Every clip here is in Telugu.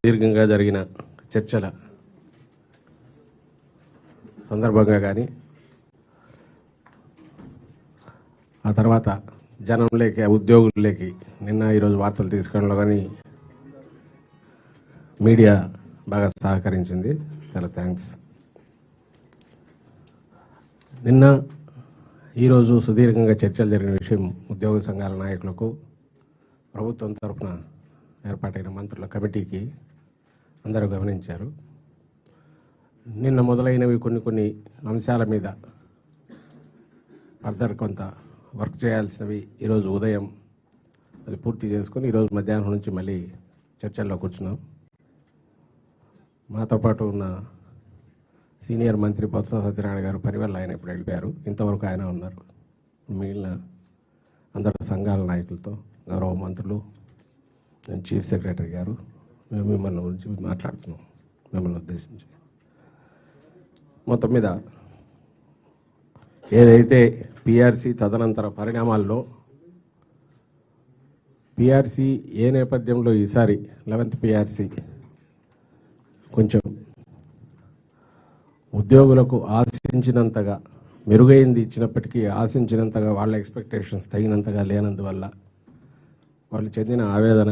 దీర్ఘంగా జరిగిన చర్చల సందర్భంగా కానీ ఆ తర్వాత జనంలోకి ఉద్యోగుల్లోకి నిన్న ఈరోజు వార్తలు తీసుకోవడంలో కానీ మీడియా బాగా సహకరించింది. చాలా థ్యాంక్స్. నిన్న ఈరోజు సుదీర్ఘంగా చర్చలు జరిగిన విషయం ఉద్యోగ సంఘాల నాయకులకు ప్రభుత్వం తరఫున ఏర్పాటైన మంత్రుల కమిటీకి అందరూ గమనించారు. నిన్న మొదలైనవి కొన్ని అంశాల మీద ఫర్దర్ కొంత వర్క్ చేయాల్సినవి ఈరోజు ఉదయం అది పూర్తి చేసుకొని ఈరోజు మధ్యాహ్నం నుంచి మళ్ళీ చర్చల్లో కూర్చున్నాం. మాతో పాటు ఉన్న సీనియర్ మంత్రి బొత్స సత్యనారాయణ గారు పని వల్ల ఆయన ఇప్పుడు వెళ్ళిపోయారు. ఇంతవరకు ఆయన ఉన్నారు. మిగిలిన అందరు సంఘాల నాయకులతో, గౌరవ మంత్రులు, చీఫ్ సెక్రటరీ గారు, మేము మిమ్మల్ని గురించి మాట్లాడుతున్నాం. మిమ్మల్ని ఉద్దేశించి మొత్తం మీద ఏదైతే పిఆర్సీ తదనంతర పరిణామాల్లో పిఆర్సీ ఏ నేపథ్యంలో ఈసారి 11th పిఆర్సీ కొంచెం ఉద్యోగులకు ఆశించినంతగా మెరుగైంది ఇచ్చినప్పటికీ ఆశించినంతగా వాళ్ళ ఎక్స్పెక్టేషన్స్ తగినంతగా లేనందువల్ల వాళ్ళు చెందిన ఆవేదన,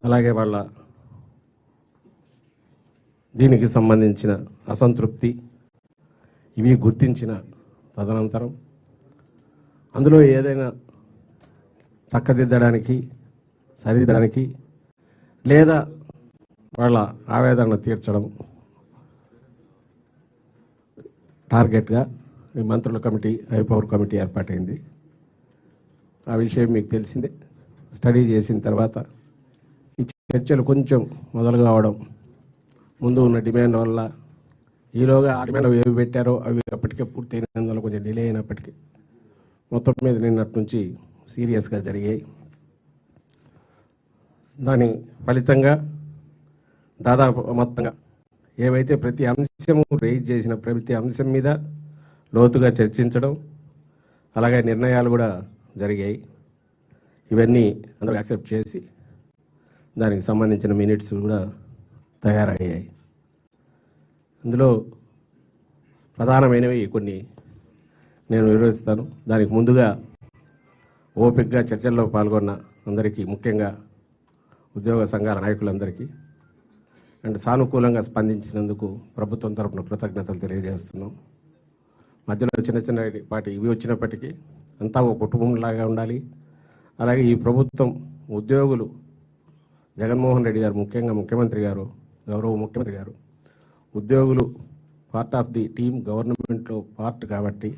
అలాగే వాళ్ళ దీనికి సంబంధించిన అసంతృప్తి ఇవి గుర్తించిన తదనంతరం అందులో ఏదైనా చక్కదిద్దడానికి, సరిదిద్దడానికి లేదా వాళ్ళ ఆవేదన తీర్చడం టార్గెట్గా ఈ మంత్రుల కమిటీ, హై పవర్ కమిటీ ఏర్పాటైంది. ఆ విషయం మీకు తెలిసిందే. స్టడీ చేసిన తర్వాత ఈ చర్చలు కొంచెం మొదలు కావడం, ముందు ఉన్న డిమాండ్ వల్ల ఈలోగా ఆ డిమాండ్ ఏవి పెట్టారో అవి అప్పటికే పూర్తయినందువల్ల కొంచెం డిలే అయినప్పటికీ మొత్తం మీద నిన్నటి నుంచి సీరియస్గా జరిగాయి. దాని ఫలితంగా దాదాపు మొత్తంగా ఏవైతే ప్రతి అంశము రేజ్ చేసిన ప్రతి అంశం మీద లోతుగా చర్చించడం, అలాగే నిర్ణయాలు కూడా జరిగాయి. ఇవన్నీ అందరూ యాక్సెప్ట్ చేసి దానికి సంబంధించిన మినిట్స్ కూడా తయారయ్యాయి. అందులో ప్రధానమైనవి కొన్ని నేను వివరిస్తాను. దానికి ముందుగా ఓపికగా చర్చల్లో పాల్గొన్న అందరికీ, ముఖ్యంగా ఉద్యోగ సంఘాల నాయకులందరికీ అండ్ సానుకూలంగా స్పందించినందుకు ప్రభుత్వం తరపున కృతజ్ఞతలు తెలియజేస్తున్నాం. మధ్యలో చిన్న పాటి ఇవి వచ్చినప్పటికీ అంతా ఒక కుటుంబంలాగా ఉండాలి. అలాగే ఈ ప్రభుత్వం ఉద్యోగులు, జగన్మోహన్ రెడ్డి గారు, ముఖ్యంగా ముఖ్యమంత్రి గారు, గౌరవ ముఖ్యమంత్రి గారు, ఉద్యోగులు పార్ట్ ఆఫ్ ది టీమ్, గవర్నమెంట్లో పార్ట్ కాబట్టి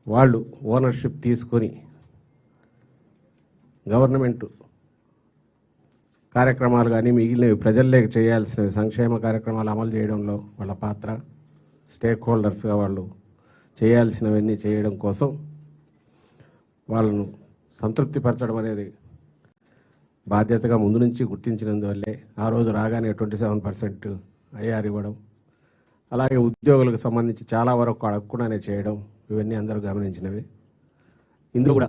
వాళ్ళు ఓనర్షిప్ తీసుకొని గవర్నమెంట్ కార్యక్రమాలు కానీ మిగిలినవి ప్రజల్లోకి చేయాల్సిన సంక్షేమ కార్యక్రమాలు అమలు చేయడంలో వాళ్ళ పాత్ర, స్టేక్ హోల్డర్స్గా వాళ్ళు చేయాల్సినవన్నీ చేయడం కోసం వాళ్ళను సంతృప్తిపరచడం అనేది బాధ్యతగా ముందు నుంచి గుర్తించినందువల్లే ఆ రోజు రాగానే 27% ఐఆర్ ఇవ్వడం, అలాగే ఉద్యోగులకు సంబంధించి చాలా వరకు అడగకుండానే చేయడం, ఇవన్నీ అందరూ గమనించినవి. ఇందులో కూడా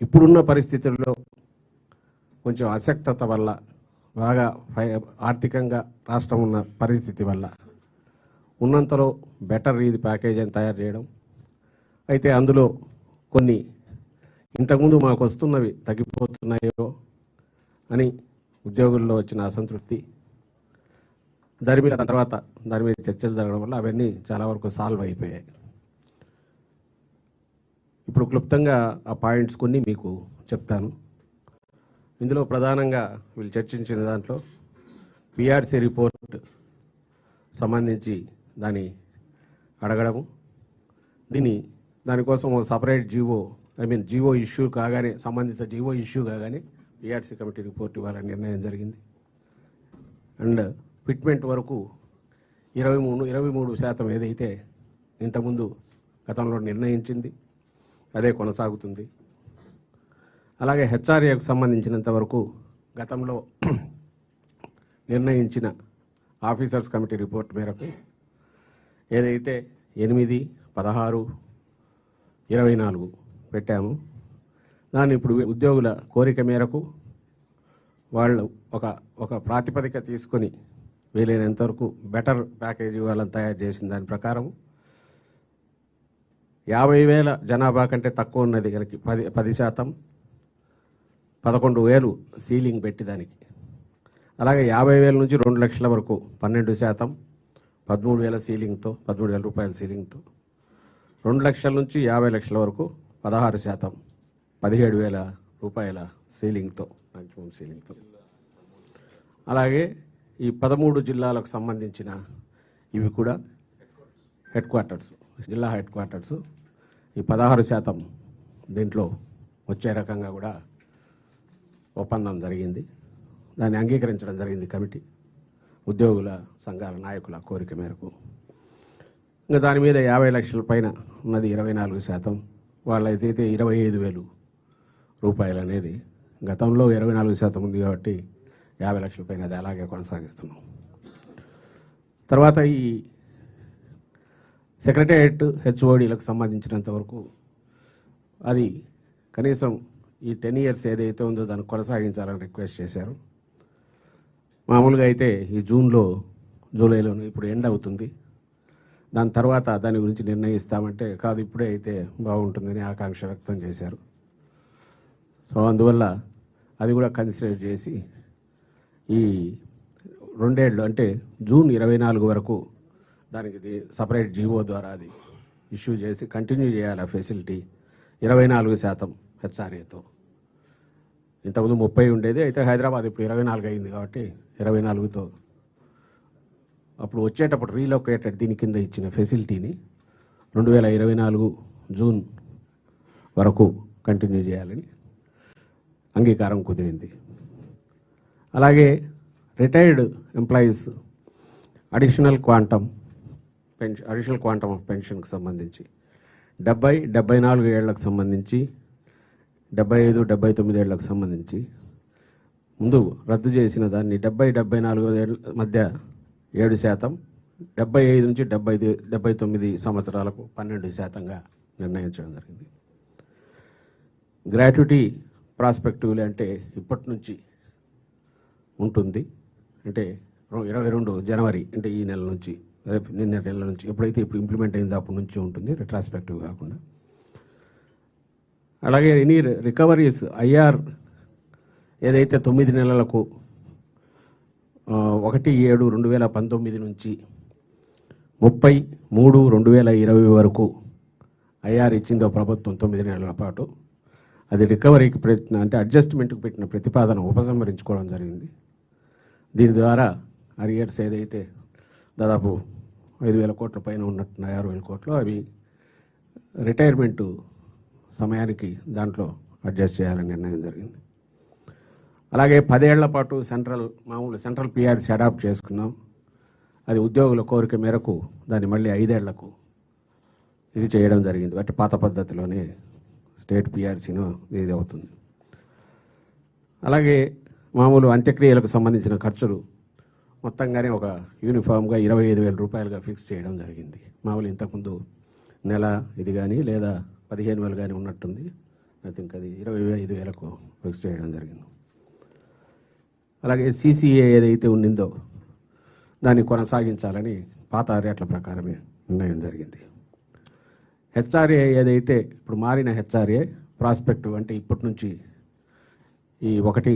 ఇప్పుడున్న పరిస్థితుల్లో కొంచెం అశక్తత వల్ల, బాగా ఆర్థికంగా రాష్ట్రం ఉన్న పరిస్థితి వల్ల ఉన్నంతలో బెటర్ ఇది ప్యాకేజ్ అని తయారు చేయడం. అయితే అందులో కొన్ని ఇంతకుముందు మాకు వస్తున్నవి తగ్గిపోతున్నాయో అని ఉద్యోగుల్లో వచ్చిన అసంతృప్తి, దాని మీద తర్వాత దాని మీద చర్చలు జరగడం వల్ల అవన్నీ చాలా వరకు సాల్వ్ అయిపోయాయి. ఇప్పుడు క్లుప్తంగా ఆ పాయింట్స్ కొన్ని మీకు చెప్తాను. ఇందులో ప్రధానంగా వీళ్ళు చర్చించిన దాంట్లో పిఆర్సీ రిపోర్ట్ సంబంధించి దాన్ని అడగడము, దానికోసం సపరేట్ జీవో ఇష్యూ కాగానే, సంబంధిత జీవో ఇష్యూ కాగానే పిఆర్సీ కమిటీ రిపోర్ట్ ఇవ్వాలని నిర్ణయం జరిగింది. అండ్ ఫిట్మెంట్ వరకు 23% ఏదైతే ఇంతకుముందు గతంలో నిర్ణయించింది అదే కొనసాగుతుంది. అలాగే హెచ్ఆర్ఏకు సంబంధించినంత వరకు గతంలో నిర్ణయించిన ఆఫీసర్స్ కమిటీ రిపోర్ట్ మేరకు ఏదైతే 8, 16, 24 పెట్టాము, దాన్ని ఇప్పుడు ఉద్యోగుల కోరిక మేరకు వాళ్ళు ఒక ఒక ప్రాతిపదిక తీసుకొని వీలైనంతవరకు బెటర్ ప్యాకేజీ వాళ్ళని తయారు చేసిన దాని ప్రకారం 50,000 జనాభా కంటే తక్కువ ఉన్నది కనుక 10% 11,000 సీలింగ్ పెట్టి దానికి, అలాగే 50,000 నుంచి 2 లక్షల వరకు 12%, 13,000 సీలింగ్తో 13,000 రూపాయల సీలింగ్తో, 2 లక్షల నుంచి 50 లక్షల వరకు 16%, 17,000 రూపాయల సీలింగ్తో, మ్యాక్సిమం సీలింగ్తో. అలాగే ఈ 13 జిల్లాలకు సంబంధించిన ఇవి కూడా హెడ్ క్వార్టర్స్, జిల్లా హెడ్ క్వార్టర్స్ ఈ 16% దీంట్లో వచ్చే రకంగా కూడా ఒప్పందం జరిగింది. దాన్ని అంగీకరించడం జరిగింది కమిటీ, ఉద్యోగుల సంఘాల నాయకుల కోరిక మేరకు. ఇంకా దాని మీద 50 లక్షల పైన ఉన్నది 24%, వాళ్ళైతే 25,000 రూపాయలు అనేది గతంలో 24% ఉంది కాబట్టి 50 లక్షల పైన అది అలాగే కొనసాగిస్తున్నాం. తర్వాత ఈ సెక్రటేరియట్ హెచ్ఓడీలకు సంబంధించినంత వరకు అది కనీసం ఈ 10 years ఏదైతే ఉందో దాన్ని కొనసాగించాలని రిక్వెస్ట్ చేశారు. మామూలుగా అయితే ఈ జూలైలో ఇప్పుడు ఎండ్ అవుతుంది, దాని తర్వాత దాని గురించి నిర్ణయిస్తామంటే కాదు ఇప్పుడే అయితే బాగుంటుందని ఆకాంక్ష వ్యక్తం చేశారు. సో అందువల్ల అది కూడా కన్సిడర్ చేసి ఈ 2 ఏళ్ళు అంటే జూన్ 24 వరకు దానికి సపరేట్ జీవో ద్వారా అది ఇష్యూ చేసి కంటిన్యూ చేయాలి ఆ ఫెసిలిటీ 24% హెచ్ఆర్ఏతో. ఇంతకుముందు 30 ఉండేది, అయితే హైదరాబాద్ ఇప్పుడు 24 అయింది కాబట్టి 24తో అప్పుడు వచ్చేటప్పుడు రీలొకేటెడ్ దీని కింద ఇచ్చిన ఫెసిలిటీని 2024 జూన్ వరకు కంటిన్యూ చేయాలని అంగీకారం కుదిరింది. అలాగే retired employees additional quantum of పెన్షన్కి సంబంధించి 70-74 ఏళ్లకు సంబంధించి 75-79 ఏళ్లకు సంబంధించి ముందు రద్దు చేసిన దాన్ని 70-74 ఏళ్ళ మధ్య 7%, 75 నుంచి 79 సంవత్సరాలకు 12%గా నిర్ణయించడం జరిగింది. గ్రాట్యుటీ ప్రాస్పెక్టివ్లీ అంటే ఇప్పటి నుంచి ఉంటుంది, అంటే 22 జనవరి అంటే ఈ నెల నుంచి, నిన్న నెల నుంచి ఎప్పుడైతే ఇప్పుడు ఇంప్లిమెంట్ అయిందో అప్పటి నుంచి ఉంటుంది, రెట్రాస్పెక్టివ్ కాకుండా. అలాగే ఎనీ రికవరీస్ ఐఆర్ ఏదైతే 9 నెలలకు 1/7/2019 నుంచి 30/3/2020 వరకు ఐఆర్ ఇచ్చిందో ప్రభుత్వం 9 నెలల పాటు, అది రికవరీకి అంటే అడ్జస్ట్మెంట్కి పెట్టిన ప్రతిపాదన ఉపసంహరించుకోవడం జరిగింది. దీని ద్వారా అరియర్స్ ఏదైతే దాదాపు 5,000 కోట్ల పైన ఉన్నట్టున్నాయి, 6,000 కోట్లు, అవి రిటైర్మెంటు సమయానికి దాంట్లో అడ్జస్ట్ చేయాలని నిర్ణయం జరిగింది. అలాగే 10 ఏళ్ల పాటు సెంట్రల్ పిఆర్సీ అడాప్ట్ చేసుకున్నాం. అది ఉద్యోగుల కోరిక మేరకు దాన్ని మళ్ళీ 5 ఏళ్లకు ఇది చేయడం జరిగింది. అంటే పాత పద్ధతిలోనే స్టేట్ పిఆర్సీను ఇది అవుతుంది. అలాగే మామూలు అంత్యక్రియలకు సంబంధించిన ఖర్చులు మొత్తంగానే ఒక యూనిఫామ్గా 25,000 రూపాయలుగా ఫిక్స్ చేయడం జరిగింది. మామూలు ఇంతకుముందు నెల ఇది కానీ లేదా 15,000 కానీ ఉన్నట్టుంది, ఐ థింక్ అది 25,000కు ఫిక్స్ చేయడం జరిగింది. అలాగే సిసిఏ ఏదైతే ఉండిందో దాన్ని కొనసాగించాలని పాత రేట్ల ప్రకారమే నిర్ణయం జరిగింది. హెచ్ఆర్ఏ ఏదైతే ఇప్పుడు మారిన హెచ్ఆర్ఏ ప్రాస్పెక్టివ్ అంటే ఇప్పటి నుంచి ఈ 1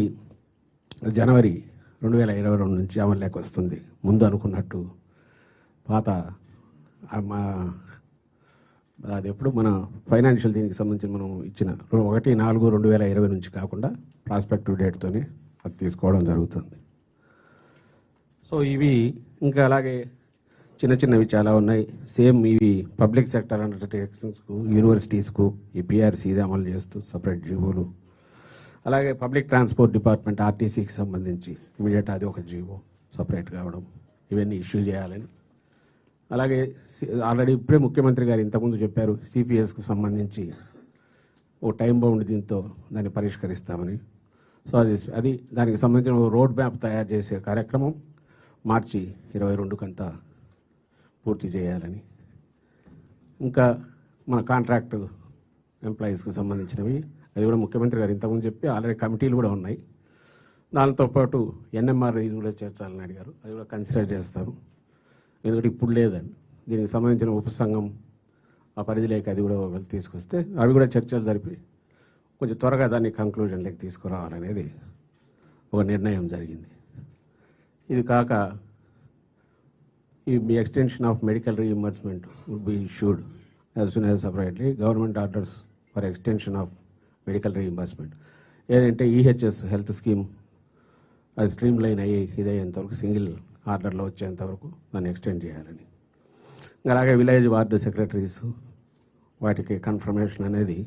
జనవరి 2022 నుంచి అమల్లోకి వస్తుంది. ముందు అనుకున్నట్టు పాత అది ఎప్పుడు మన ఫైనాన్షియల్ దీనికి సంబంధించి మనం ఇచ్చిన 1/4/2020 నుంచి కాకుండా ప్రాస్పెక్టివ్ డేట్తోనే అది తీసుకోవడం జరుగుతుంది. సో ఇవి ఇంకా అలాగే చిన్న చిన్నవి చాలా ఉన్నాయి. సేమ్ ఇవి పబ్లిక్ సెక్టర్ అండర్టేకింగ్స్కు, యూనివర్సిటీస్కు ఈ పిఆర్సీ ఇది అమలు చేస్తూ సపరేట్ జీవోలు. అలాగే పబ్లిక్ ట్రాన్స్పోర్ట్ డిపార్ట్మెంట్ ఆర్టీసీకి సంబంధించి ఇమీడియట్ అది ఒక జీవో సపరేట్ కావడం, ఇవన్నీ ఇష్యూ చేయాలని. అలాగే ఆల్రెడీ ఇప్పుడే ముఖ్యమంత్రి గారు ఇంతకుముందు చెప్పారు, సిపిఎస్కు సంబంధించి ఓ టైం బౌండ్ దీంతో దాన్ని పరిష్కరిస్తామని. సో అది దానికి సంబంధించిన రోడ్ మ్యాప్ తయారు చేసే కార్యక్రమం మార్చి 22కంతా పూర్తి చేయాలని. ఇంకా మన కాంట్రాక్టు ఎంప్లాయీస్కి సంబంధించినవి అది కూడా ముఖ్యమంత్రి గారు ఇంతకుముందు చెప్పి ఆల్రెడీ కమిటీలు కూడా ఉన్నాయి. దాంతోపాటు ఎన్ఎంఆర్ ఇది కూడా చేర్చాలని అడిగారు. అది కూడా కన్సిడర్ చేస్తాము. ఎందుకంటే ఇప్పుడు లేదండి, దీనికి సంబంధించిన ఉపసంఘం ఆ పరిధిలోకి అది కూడా ఒకవేళ తీసుకొస్తే అవి కూడా చర్చలు జరిపి కొంచెం త్వరగా దాన్ని కంక్లూజన్లోకి తీసుకురావాలనేది ఒక నిర్ణయం జరిగింది. ఇది కాక ఈ extension of medical reimbursement would be issued as soon as separately government orders for extension of medical reimbursement. ఏదంటే ఈహెచ్ఎస్ హెల్త్ స్కీమ్ అది స్ట్రీమ్ లైన్ అయ్యి ఇదయ్యేంతవరకు సింగిల్ ఆర్డర్లో వచ్చేంతవరకు దాన్ని ఎక్స్టెండ్ చేయాలని. అలాగే విలేజ్ వార్డు సెక్రటరీస్ వాటికి కన్ఫర్మేషన్ అనేది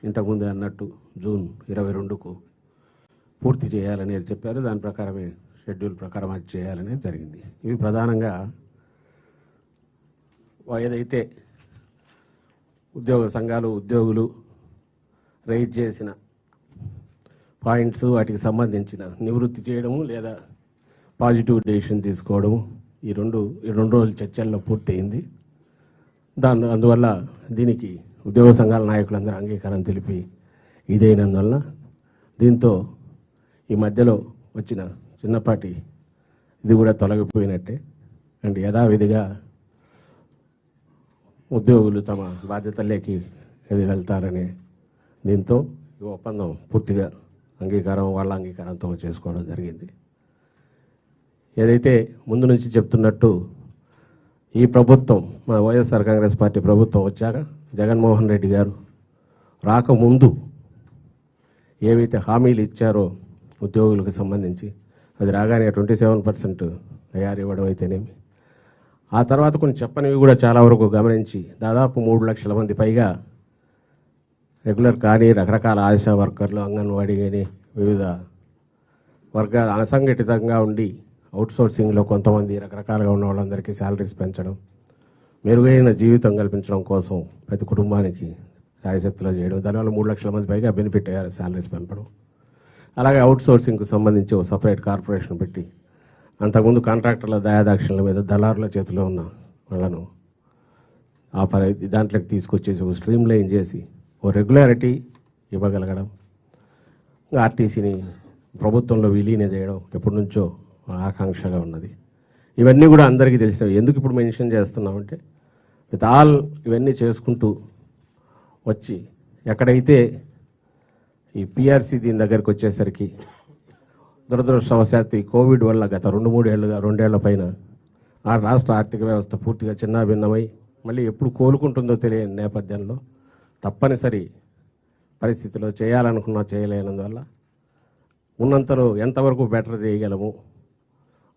ఇంతకుముందు అన్నట్టు జూన్ 22కు పూర్తి చేయాలనేది చెప్పారు. దాని ప్రకారమే షెడ్యూల్ ప్రకారం అది చేయాలనేది జరిగింది. ఇవి ప్రధానంగా ఏదైతే ఉద్యోగ సంఘాలు ఉద్యోగులు రైజ్ చేసిన పాయింట్స్ వాటికి సంబంధించిన నివృత్తి చేయడము లేదా పాజిటివ్ డెసిషన్ తీసుకోవడము ఈ రెండు రోజుల చర్చల్లో పూర్తయింది. అందువల్ల దీనికి ఉద్యోగ సంఘాల నాయకులందరూ అంగీకారం తెలిపి ఇదైనందువల్ల దీంతో ఈ మధ్యలో వచ్చిన చిన్నపాటి ఇది కూడా తొలగిపోయినట్టే. అండ్ యథావిధిగా ఉద్యోగులు తమ బాధ్యతల్లోకి ఇది వెళ్తారనే దీంతో ఈ ఒప్పందం పూర్తిగా వాళ్ళ అంగీకారంతో చేసుకోవడం జరిగింది. ఏదైతే ముందు నుంచి చెప్తున్నట్టు ఈ ప్రభుత్వం మన వైఎస్ఆర్ కాంగ్రెస్ పార్టీ ప్రభుత్వం వచ్చాక జగన్మోహన్ రెడ్డి గారు రాకముందు ఏవైతే హామీలు ఇచ్చారో ఉద్యోగులకు సంబంధించి అది రాగానే 27% తయారు ఇవ్వడం అయితేనేమి, ఆ తర్వాత కొన్ని చెప్పనివి కూడా చాలా వరకు గమనించి దాదాపు 3 లక్షల మంది పైగా రెగ్యులర్ కానీ రకరకాల ఆశా వర్కర్లు అంగన్వాడీ కానీ వివిధ వర్గాలు అసంఘటితంగా ఉండి అవుట్సోర్సింగ్లో కొంతమంది రకరకాలుగా ఉన్న వాళ్ళందరికీ శాలరీస్ పెంచడం, మెరుగైన జీవితం కల్పించడం కోసం ప్రతి కుటుంబానికి శాయశక్తిలో చేయడం, దానివల్ల 3 లక్షల మంది పైగా బెనిఫిట్ అయ్యారు శాలరీస్ పెంపడం. అలాగే అవుట్సోర్సింగ్కు సంబంధించి ఒక సపరేట్ కార్పొరేషన్ పెట్టి అంతకుముందు కాంట్రాక్టర్ల దయాదాక్షిణ్యాల మీద దళారుల చేతిలో ఉన్న వాళ్ళను దాంట్లోకి తీసుకొచ్చేసి ఒక స్ట్రీమ్ లైన్ చేసి ఓ రెగ్యులారిటీ ఇవ్వగలగడం, ఆర్టీసీని ప్రభుత్వంలో విలీనం చేయడం ఎప్పటి నుంచో ఆకాంక్షగా ఉన్నది. ఇవన్నీ కూడా అందరికీ తెలిసినవి. ఎందుకు ఇప్పుడు మెన్షన్ చేస్తున్నామంటే విత్ ఆల్ ఇవన్నీ చేసుకుంటూ వచ్చి ఎక్కడైతే ఈ పిఆర్సీ దీని దగ్గరికి వచ్చేసరికి దురదృష్టవశాత్తు ఈ కోవిడ్ వల్ల గత 2-3 పైన ఆ రాష్ట్ర ఆర్థిక వ్యవస్థ పూర్తిగా చిన్నాభిన్నమై మళ్ళీ ఎప్పుడు కోలుకుంటుందో తెలియని నేపథ్యంలో తప్పనిసరి పరిస్థితిలో చేయాలనుకున్నా చేయలేనందువల్ల ఉన్నంతలో ఎంతవరకు బెటర్ చేయగలము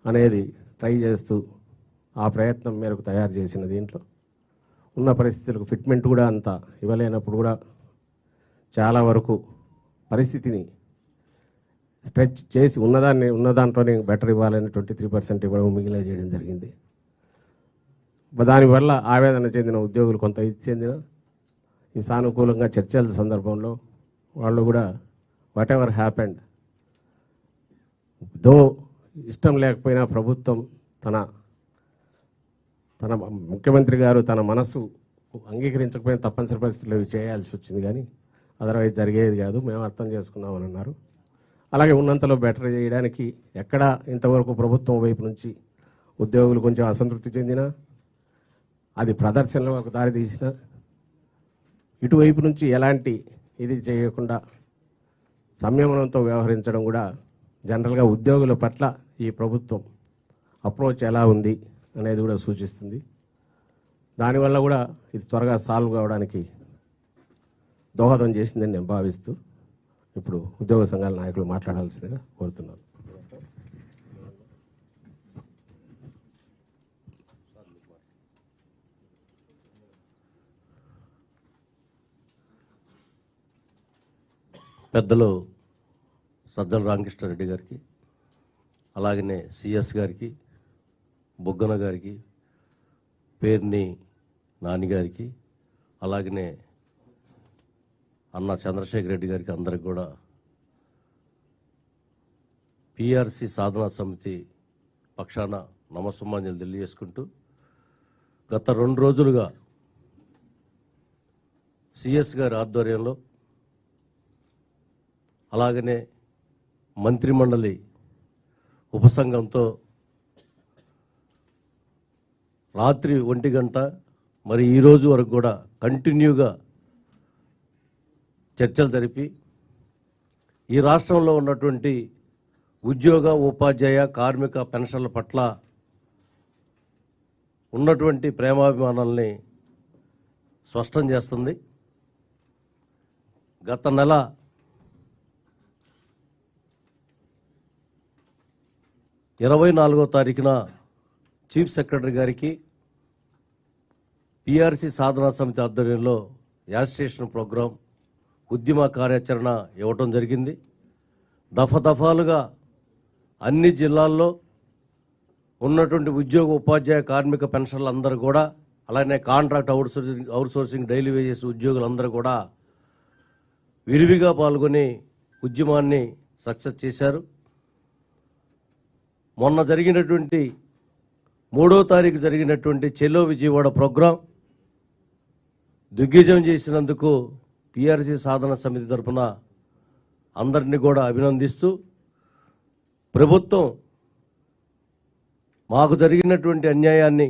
అనేది ట్రై చేస్తూ ఆ ప్రయత్నం మేరకు తయారు చేసిన దీంట్లో ఉన్న పరిస్థితులకు ఫిట్మెంట్ కూడా అంత ఇవ్వలేనప్పుడు కూడా చాలా వరకు పరిస్థితిని స్ట్రెచ్ చేసి ఉన్న దాంట్లోనే బెటర్ ఇవ్వాలని 23% ఇవ్వడం మిగిలిన చేయడం జరిగింది. దానివల్ల ఆవేదన చెందిన ఉద్యోగులు కొంత చెందిన ఈ సానుకూలంగా చర్చల సందర్భంలో వాళ్ళు కూడా వాట్ ఎవర్ హ్యాపెండ్ దో ఇష్టం లేకపోయినా ప్రభుత్వం తన ముఖ్యమంత్రి గారు తన మనసు అంగీకరించకపోయినా తప్పనిసరి పరిస్థితుల్లో చేయాల్సి వచ్చింది, కానీ అదర్వైజ్ జరిగేది కాదు, మేము అర్థం చేసుకున్నామని అన్నారు. అలాగే ఉన్నంతలో బెటర్ చేయడానికి ఎక్కడ ఇంతవరకు ప్రభుత్వం వైపు నుంచి ఉద్యోగులు కొంచెం అసంతృప్తి చెందినా అది ప్రదర్శనలో ఒక దారి తీసిన ఇటువైపు నుంచి ఎలాంటి ఇది చేయకుండా సంయమనంతో వ్యవహరించడం కూడా జనరల్గా ఉద్యోగుల పట్ల ఈ ప్రభుత్వం అప్రోచ్ ఎలా ఉంది అనేది కూడా సూచిస్తుంది. దానివల్ల కూడా ఇది త్వరగా సాల్వ్ కావడానికి దోహదం చేసిందని నేను భావిస్తూ ఇప్పుడు ఉద్యోగ సంఘాల నాయకులు మాట్లాడాల్సిందిగా కోరుతున్నాను. పెద్దలు సజ్జల రామకృష్ణారెడ్డి గారికి, అలాగనే సిఎస్ గారికి, బొగ్గన గారికి, పేర్ని నాని గారికి, అలాగనే అన్న చంద్రశేఖర్ రెడ్డి గారికి అందరికి కూడా పిఆర్సి సాధనా సమితి పక్షాన నమస్సుమాంజలు తెలియజేసుకుంటూ గత 2 రోజులుగా సిఎస్ గారి ఆధ్వర్యంలో అలాగనే మంత్రిమండలి ఉపసంఘంతో రాత్రి 1 గంట మరి ఈరోజు వరకు కూడా కంటిన్యూగా చర్చలు జరిపి ఈ రాష్ట్రంలో ఉన్నటువంటి ఉద్యోగ ఉపాధ్యాయ కార్మిక పెన్షన్ల పట్ల ఉన్నటువంటి ప్రేమాభిమానాల్ని స్పష్టం చేస్తుంది. గత నెల 24వ తారీఖున చీఫ్ సెక్రటరీ గారికి పిఆర్సి సాధనా సమితి ఆధ్వర్యంలో యాజిటేషన్ ప్రోగ్రాం ఉద్యమ కార్యాచరణ ఇవ్వటం జరిగింది. దఫాలుగా అన్ని జిల్లాల్లో ఉన్నటువంటి ఉద్యోగ ఉపాధ్యాయ కార్మిక పెన్షన్లందరూ కూడా, అలానే కాంట్రాక్ట్ అవుట్సోర్సింగ్ డైలీ వేజెస్ ఉద్యోగులందరూ కూడా విరివిగా పాల్గొని ఉద్యమాన్ని సక్సెస్ చేశారు. మొన్న జరిగినటువంటి 3వ తారీఖు జరిగినటువంటి చెలో విజయవాడ ప్రోగ్రాం దిగ్విజయం చేసినందుకు పిఆర్సి సాధన సమితి తరఫున అందరినీ కూడా అభినందిస్తూ, ప్రభుత్వం మాకు జరిగినటువంటి అన్యాయాన్ని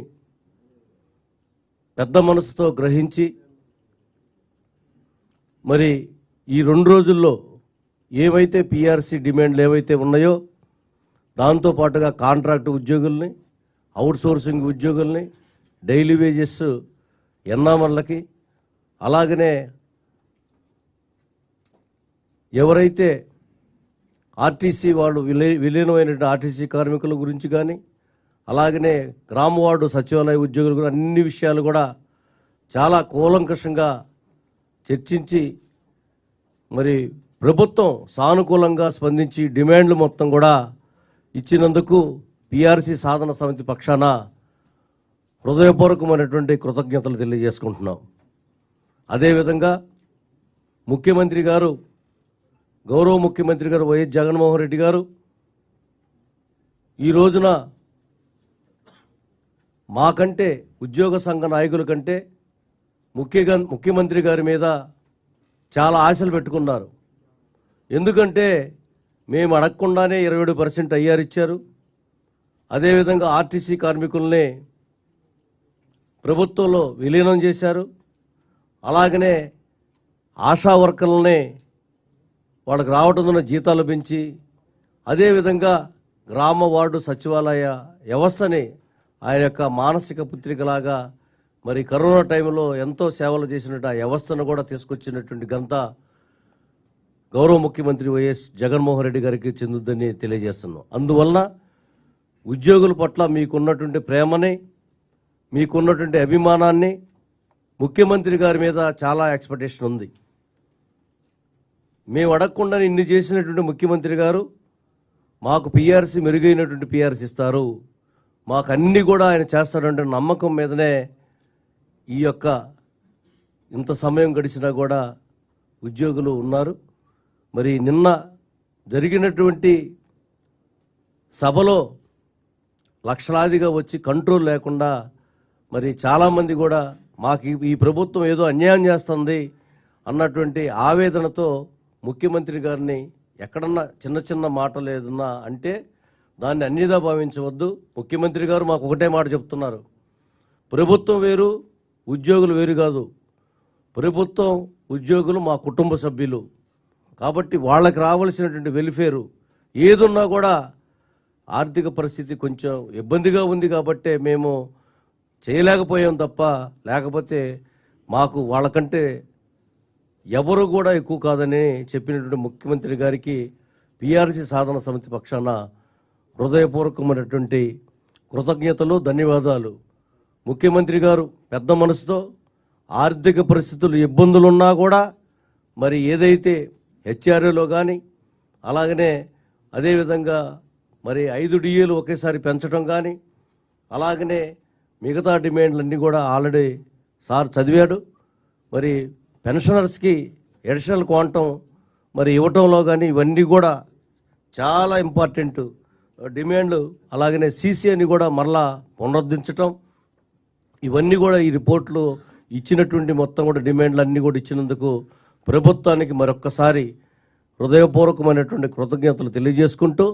పెద్ద మనసుతో గ్రహించి మరి ఈ 2 రోజుల్లో ఏవైతే పిఆర్సి డిమాండ్లు ఏవైతే ఉన్నాయో దాంతోపాటుగా కాంట్రాక్ట్ ఉద్యోగుల్ని, అవుట్సోర్సింగ్ ఉద్యోగుల్ని, డైలీ వేజెస్ ఎన్నామర్లకి, అలాగనే ఎవరైతే ఆర్టీసీ వాళ్ళు విలీనమైనటువంటి ఆర్టీసీ కార్మికుల గురించి కానీ, అలాగనే గ్రామ వార్డు సచివాలయ ఉద్యోగులు కూడా అన్ని విషయాలు కూడా చాలా కూలంకషంగా చర్చించి మరి ప్రభుత్వం సానుకూలంగా స్పందించి డిమాండ్లు మొత్తం కూడా ఇచ్చినందుకు పిఆర్సి సాధన సమితి పక్షాన హృదయపూర్వకమైనటువంటి కృతజ్ఞతలు తెలియజేసుకుంటున్నాం. అదేవిధంగా ముఖ్యమంత్రి గారు, గౌరవ ముఖ్యమంత్రి గారు వైఎస్ జగన్మోహన్ రెడ్డి గారు ఈ రోజున మాకంటే ఉద్యోగ సంఘ నాయకుల కంటే ముఖ్యమంత్రి గారి మీద చాలా ఆశలు పెట్టుకున్నారు. ఎందుకంటే మేము అడగకుండానే 27% ఐఆర్ ఇచ్చారు. అదేవిధంగా ఆర్టీసీ కార్మికుల్ని ప్రభుత్వంలో విలీనం చేశారు. అలాగనే ఆశా వర్కర్లని వాళ్ళకి రావటం జీతాలు పెంచి, అదేవిధంగా గ్రామ వార్డు సచివాలయ వ్యవస్థని ఆయన యొక్క మానసిక పుత్రికలాగా మరి కరోనా టైంలో ఎంతో సేవలు చేసినట్టు ఆ వ్యవస్థను కూడా తీసుకొచ్చినటువంటి ఘనత గౌరవ ముఖ్యమంత్రి వైఎస్ జగన్మోహన్ రెడ్డి గారికి చెందుద్దని తెలియజేస్తున్నాం. అందువలన ఉద్యోగుల పట్ల మీకున్నటువంటి ప్రేమని, మీకున్నటువంటి అభిమానాన్ని ముఖ్యమంత్రి గారి మీద చాలా ఎక్స్పెక్టేషన్ ఉంది. మేము అడగకుండా ఇన్ని చేసినటువంటి ముఖ్యమంత్రి గారు మాకు పిఆర్సి మెరుగైనటువంటి పిఆర్సి ఇస్తారు, మాకు అన్నీ కూడా ఆయన చేస్తాడంటే నమ్మకం మీదనే ఈ యొక్క ఇంత సమయం గడిచినా కూడా ఉద్యోగులు ఉన్నారు. మరి నిన్న జరిగినటువంటి సభలో లక్షలాదిగా వచ్చి కంట్రోల్ లేకుండా మరి చాలామంది కూడా మాకు ఈ ప్రభుత్వం ఏదో అన్యాయం చేస్తుంది అన్నటువంటి ఆవేదనతో ముఖ్యమంత్రి గారిని ఎక్కడన్నా చిన్న మాటలు ఏదన్నా అంటే దాన్ని అన్యదా భావించవద్దు. ముఖ్యమంత్రి గారు మాకు ఒకటే మాట చెప్తున్నారు, ప్రభుత్వం వేరు ఉద్యోగులు వేరు కాదు, ప్రభుత్వం ఉద్యోగులు మా కుటుంబ సభ్యులు, కాబట్టి వాళ్ళకి రావాల్సినటువంటి వెల్ఫేరు ఏదున్నా కూడా ఆర్థిక పరిస్థితి కొంచెం ఇబ్బందిగా ఉంది కాబట్టే మేము చేయలేకపోయాం తప్ప, లేకపోతే మాకు వాళ్ళకంటే ఎవరు కూడా ఎక్కువ కాదని చెప్పినటువంటి ముఖ్యమంత్రి గారికి పిఆర్సి సాధన సమితి పక్షాన హృదయపూర్వకమైనటువంటి కృతజ్ఞతలు, ధన్యవాదాలు. ముఖ్యమంత్రి గారు పెద్ద మనసుతో ఆర్థిక పరిస్థితులు ఇబ్బందులున్నా కూడా మరి ఏదైతే హెచ్ఆర్ఏలో కానీ, అలాగనే అదేవిధంగా మరి 5 డిఏలు ఒకేసారి పెంచడం కానీ, అలాగనే మిగతా డిమాండ్లన్నీ కూడా ఆల్రెడీ సార్ చదివాడు. మరి పెన్షనర్స్కి ఎడిషనల్ క్వాంటం మరి ఇవ్వటంలో కానీ ఇవన్నీ కూడా చాలా ఇంపార్టెంట్ డిమాండ్లు. అలాగనే సీసీ అని కూడా మరలా పునరుద్ధరించటం, ఇవన్నీ కూడా ఈ రిపోర్ట్లో ఇచ్చినటువంటి మొత్తం కూడా డిమాండ్లు అన్నీ కూడా ఇచ్చినందుకు ప్రభుత్వానికి మరొక్కసారి హృదయపూర్వకమైనటువంటి కృతజ్ఞతలు తెలియజేసుకుంటూ